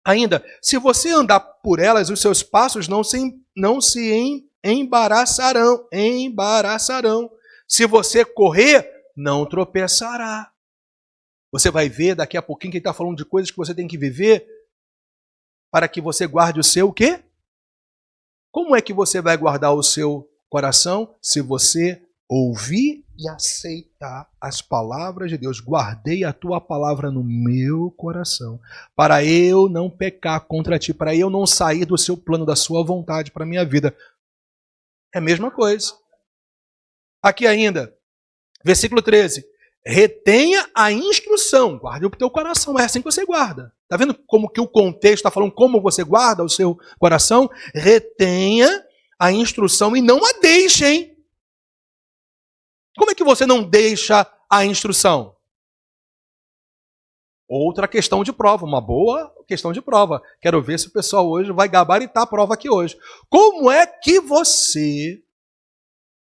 Ainda, se você andar por elas, os seus passos não se embaraçarão. Se você correr, não tropeçará. Você vai ver daqui a pouquinho que ele está falando de coisas que você tem que viver para que você guarde o seu o quê? Como é que você vai guardar o seu coração? Se você ouvir e aceitar as palavras de Deus. Guardei a tua palavra no meu coração, para eu não pecar contra ti, para eu não sair do seu plano, da sua vontade para a minha vida. É a mesma coisa. Aqui ainda, versículo 13. Retenha a instrução, guarde o teu coração, é assim que você guarda. Está vendo como que o contexto está falando como você guarda o seu coração? Retenha a instrução e não a deixe, hein? Como é que você não deixa a instrução? Outra questão de prova, uma boa questão de prova. Quero ver se o pessoal hoje vai gabaritar a prova aqui hoje. Como é que você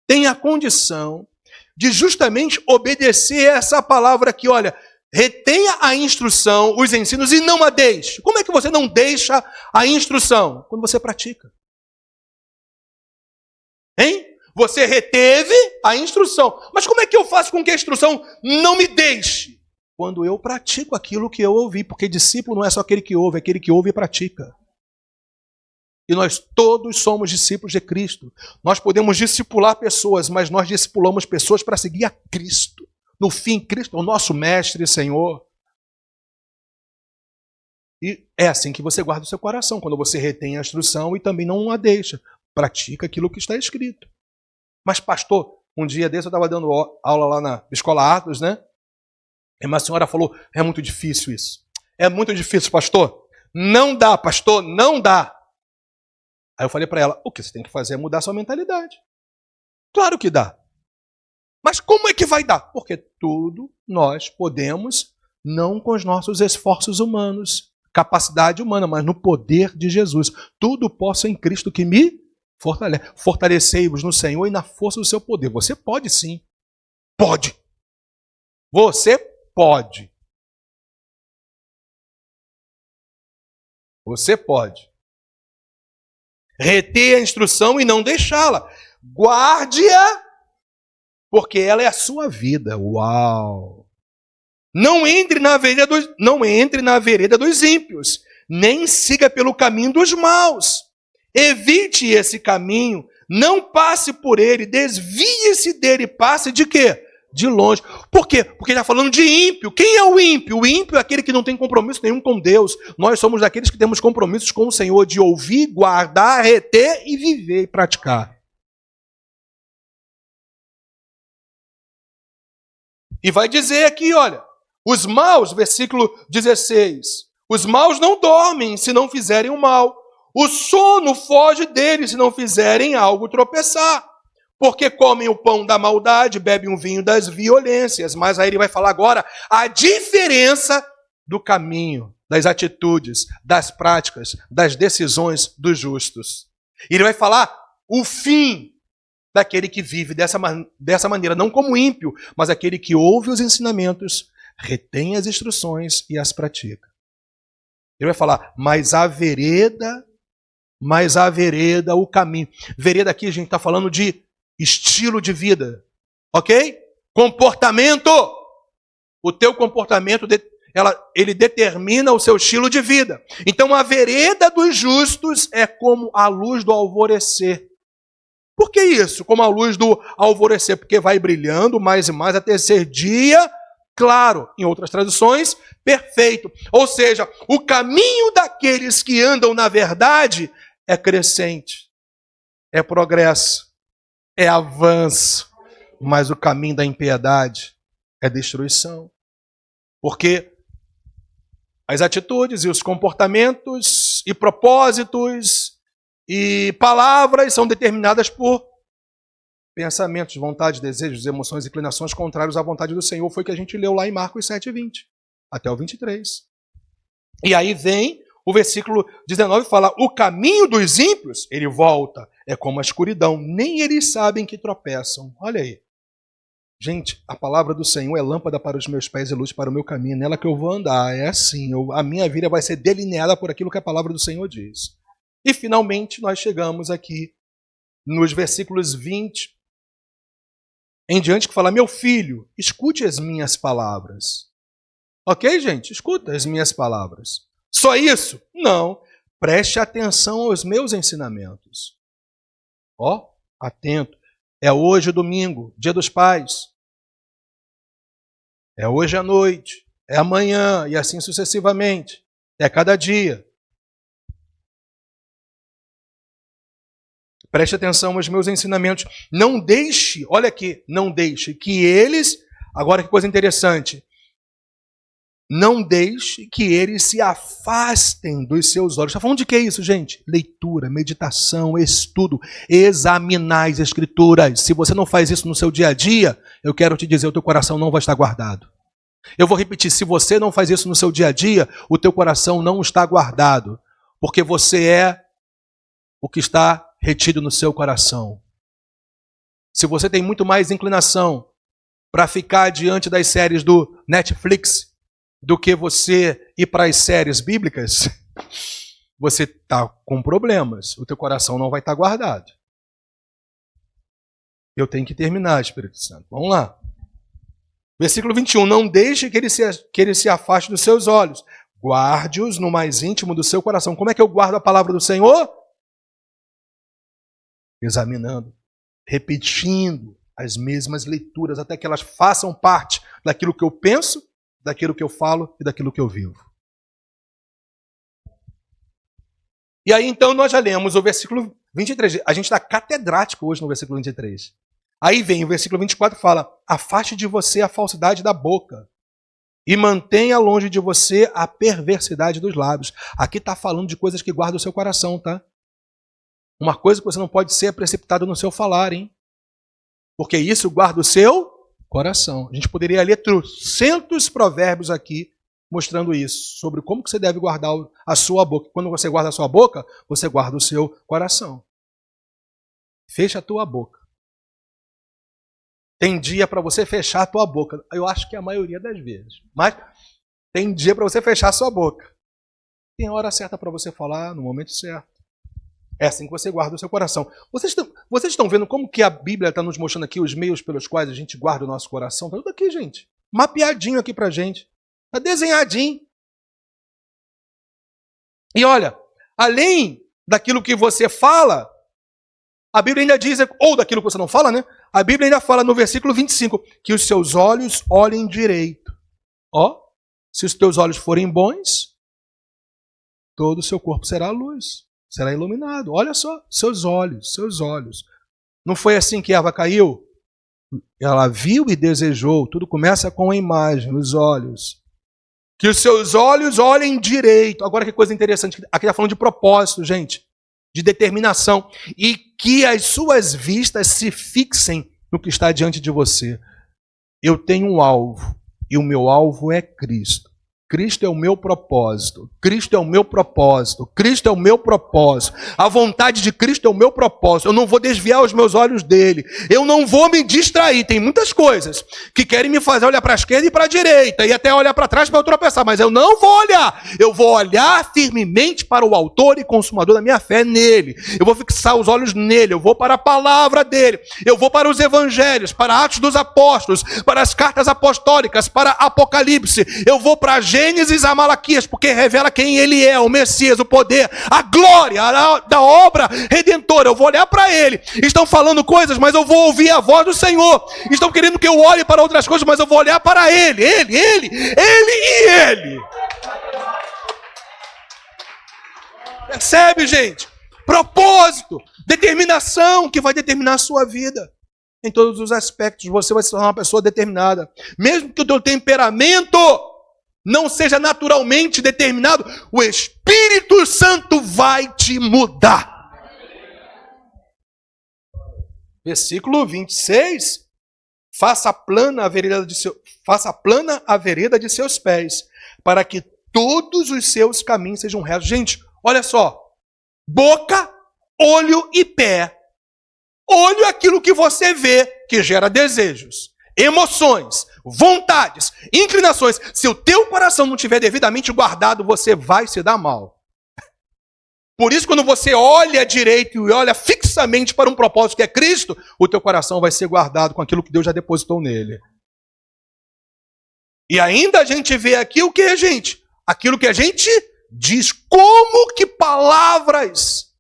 tem a condição de justamente obedecer essa palavra aqui? Olha, retenha a instrução, os ensinos e não a deixe. Como é que você não deixa a instrução? Quando você pratica. Hein? Você reteve a instrução. Mas como é que eu faço com que a instrução não me deixe? Quando eu pratico aquilo que eu ouvi. Porque discípulo não é só aquele que ouve, é aquele que ouve e pratica. E nós todos somos discípulos de Cristo. Nós podemos discipular pessoas, mas nós discipulamos pessoas para seguir a Cristo. No fim, Cristo é o nosso mestre e Senhor. E é assim que você guarda o seu coração, quando você retém a instrução e também não a deixa. Pratica aquilo que está escrito. Mas, pastor, um dia desse eu estava dando aula lá na Escola Atos, né? E uma senhora falou, é muito difícil isso. É muito difícil, pastor. Não dá, pastor, não dá. Aí eu falei para ela, o que você tem que fazer é mudar a sua mentalidade. Claro que dá. Mas como é que vai dar? Porque tudo nós podemos, não com os nossos esforços humanos, capacidade humana, mas no poder de Jesus. Tudo posso em Cristo que me fortalece. Fortalecei-vos no Senhor e na força do seu poder. Você pode sim. Pode. Você pode. Você pode. Reter a instrução e não deixá-la. Guarde-a, porque ela é a sua vida. Uau! Não entre na vereda dos ímpios, nem siga pelo caminho dos maus. Evite esse caminho, não passe por ele, desvie-se dele, passe de quê? De longe. Por quê? Porque está falando de ímpio. Quem é o ímpio? O ímpio é aquele que não tem compromisso nenhum com Deus. Nós somos daqueles que temos compromissos com o Senhor de ouvir, guardar, reter e viver e praticar. E vai dizer aqui, olha, os maus, versículo 16, os maus não dormem se não fizerem o mal. O sono foge deles se não fizerem algo tropeçar. Porque comem o pão da maldade, bebem o vinho das violências. Mas aí ele vai falar agora a diferença do caminho, das atitudes, das práticas, das decisões dos justos. E ele vai falar o fim daquele que vive dessa maneira, não como ímpio, mas aquele que ouve os ensinamentos, retém as instruções e as pratica. Ele vai falar, mas a vereda, o caminho. Vereda aqui a gente está falando de estilo de vida, ok? Comportamento. O teu comportamento, ele determina o seu estilo de vida. Então a vereda dos justos é como a luz do alvorecer. Por que isso? Como a luz do alvorecer, porque vai brilhando mais e mais até ser dia claro. Em outras traduções, perfeito. Ou seja, o caminho daqueles que andam na verdade é crescente, é progresso, é avanço. Mas o caminho da impiedade é destruição. Porque as atitudes e os comportamentos e propósitos e palavras são determinadas por pensamentos, vontades, desejos, emoções e inclinações contrários à vontade do Senhor. Foi o que a gente leu lá em Marcos 7:20, até o 23. E aí vem o versículo 19 e fala, o caminho dos ímpios, ele volta, é como a escuridão, nem eles sabem que tropeçam. Olha aí. Gente, a palavra do Senhor é lâmpada para os meus pés e luz para o meu caminho, nela que eu vou andar. É assim, a minha vida vai ser delineada por aquilo que a palavra do Senhor diz. E finalmente nós chegamos aqui nos versículos 20 em diante, que fala, meu filho, escute as minhas palavras. Ok, gente? Escuta as minhas palavras. Só isso? Não. Preste atenção aos meus ensinamentos. Ó, atento. É hoje domingo, dia dos pais. É hoje à noite. É amanhã e assim sucessivamente. É cada dia. Preste atenção aos meus ensinamentos. Não deixe, olha aqui, não deixe que eles, agora que coisa interessante, não deixe que eles se afastem dos seus olhos. Está falando de que isso, gente? Leitura, meditação, estudo, examinar as Escrituras. Se você não faz isso no seu dia a dia, eu quero te dizer, o teu coração não vai estar guardado. Eu vou repetir, se você não faz isso no seu dia a dia, o teu coração não está guardado, porque você é o que está retido no seu coração. Se você tem muito mais inclinação para ficar diante das séries do Netflix do que você ir para as séries bíblicas, você está com problemas. O teu coração não vai estar guardado. Eu tenho que terminar, Espírito Santo. Vamos lá. Versículo 21. Não deixe que ele se afaste dos seus olhos. Guarde-os no mais íntimo do seu coração. Como é que eu guardo a palavra do Senhor? Examinando, repetindo as mesmas leituras até que elas façam parte daquilo que eu penso, daquilo que eu falo e daquilo que eu vivo. E aí então nós já lemos o versículo 23. A gente está catedrático hoje no versículo 23. Aí vem o versículo 24 e fala, afaste de você a falsidade da boca e mantenha longe de você a perversidade dos lábios. Aqui está falando de coisas que guardam o seu coração, tá? Uma coisa que você não pode ser é precipitado no seu falar, hein? Porque isso guarda o seu Coração. A gente poderia ler 300 provérbios aqui mostrando isso, sobre como que você deve guardar a sua boca. Quando você guarda a sua boca, você guarda o seu coração. Fecha a tua boca. Tem dia para você fechar a tua boca. Eu acho que é a maioria das vezes. Mas tem dia para você fechar a sua boca. Tem a hora certa para você falar, no momento certo. É assim que você guarda o seu coração. Vocês estão vendo como que a Bíblia está nos mostrando aqui os meios pelos quais a gente guarda o nosso coração? Está tudo aqui, gente. Mapeadinho aqui para a gente. Está desenhadinho. E olha, além daquilo que você fala, a Bíblia ainda diz, ou daquilo que você não fala, né? A Bíblia ainda fala no versículo 25, que os seus olhos olhem direito. Ó, se os teus olhos forem bons, todo o seu corpo será luz, será iluminado. Olha só, seus olhos. Não foi assim que Eva caiu? Ela viu e desejou. Tudo começa com a imagem, os olhos. Que os seus olhos olhem direito. Agora que coisa interessante, aqui está falando de propósito, gente. De determinação. E que as suas vistas se fixem no que está diante de você. Eu tenho um alvo. E o meu alvo é Cristo. Cristo é o meu propósito. Cristo é o meu propósito. Cristo é o meu propósito. A vontade de Cristo é o meu propósito. Eu não vou desviar os meus olhos dele. Eu não vou me distrair. Tem muitas coisas que querem me fazer olhar para a esquerda e para a direita. E até olhar para trás para eu tropeçar. Mas eu não vou olhar. Eu vou olhar firmemente para o autor e consumador da minha fé nele. Eu vou fixar os olhos nele. Eu vou para a palavra dele. Eu vou para os evangelhos, para Atos dos Apóstolos, para as cartas apostólicas, para Apocalipse. Eu vou para Gênesis a Malaquias, porque revela quem ele é, o Messias, o poder, a glória da obra redentora. Eu vou olhar para ele. Estão falando coisas, mas eu vou ouvir a voz do Senhor. Estão querendo que eu olhe para outras coisas, mas eu vou olhar para ele. Ele. Percebe, gente? Propósito, determinação que vai determinar a sua vida. Em todos os aspectos, você vai se tornar uma pessoa determinada. Mesmo que o teu temperamento não seja naturalmente determinado, o Espírito Santo vai te mudar. Versículo 26. Faça plana a vereda de seus pés, para que todos os seus caminhos sejam retos. Gente, olha só. Boca, olho e pé. Olho é aquilo que você vê, que gera desejos, emoções, vontades, inclinações. Se o teu coração não estiver devidamente guardado, você vai se dar mal. Por isso, quando você olha direito e olha fixamente para um propósito que é Cristo, o teu coração vai ser guardado com aquilo que Deus já depositou nele. E ainda a gente vê aqui o que, gente? Aquilo que a gente diz. Como que palavras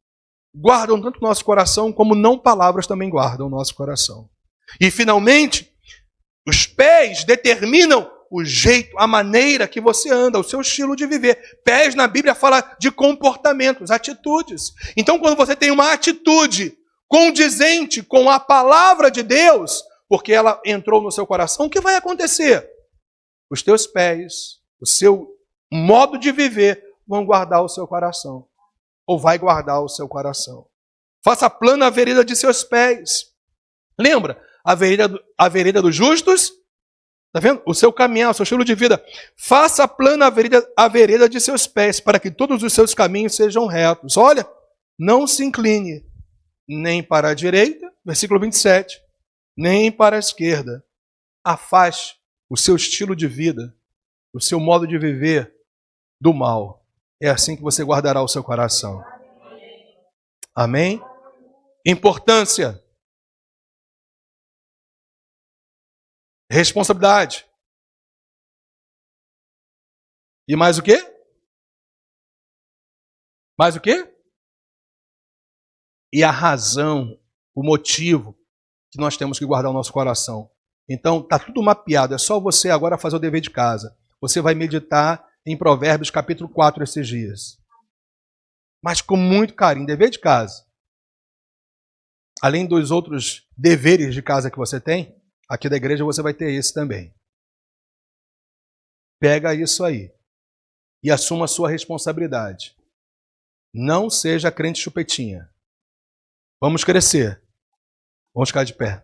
guardam tanto o nosso coração, como não palavras também guardam o nosso coração. E, finalmente, os pés determinam o jeito, a maneira que você anda, o seu estilo de viver. Pés na Bíblia fala de comportamentos, atitudes. Então, quando você tem uma atitude condizente com a palavra de Deus, porque ela entrou no seu coração, o que vai acontecer? Os teus pés, o seu modo de viver vão guardar o seu coração. Ou vai guardar o seu coração. Faça plana a vereda de seus pés. Lembra? A vereda dos justos. Está vendo? O seu caminhar, o seu estilo de vida. Faça plana a vereda de seus pés, para que todos os seus caminhos sejam retos. Olha, não se incline nem para a direita, versículo 27, nem para a esquerda. Afaste o seu estilo de vida, o seu modo de viver do mal. É assim que você guardará o seu coração. Amém? Importância. Responsabilidade. E mais o quê? Mais o quê? E a razão, o motivo que nós temos que guardar o nosso coração. Então, está tudo mapeado. É só você agora fazer o dever de casa. Você vai meditar em Provérbios capítulo 4 esses dias. Mas com muito carinho, dever de casa. Além dos outros deveres de casa que você tem, aqui da igreja você vai ter esse também. Pega isso aí e assuma a sua responsabilidade. Não seja crente chupetinha. Vamos crescer. Vamos ficar de pé.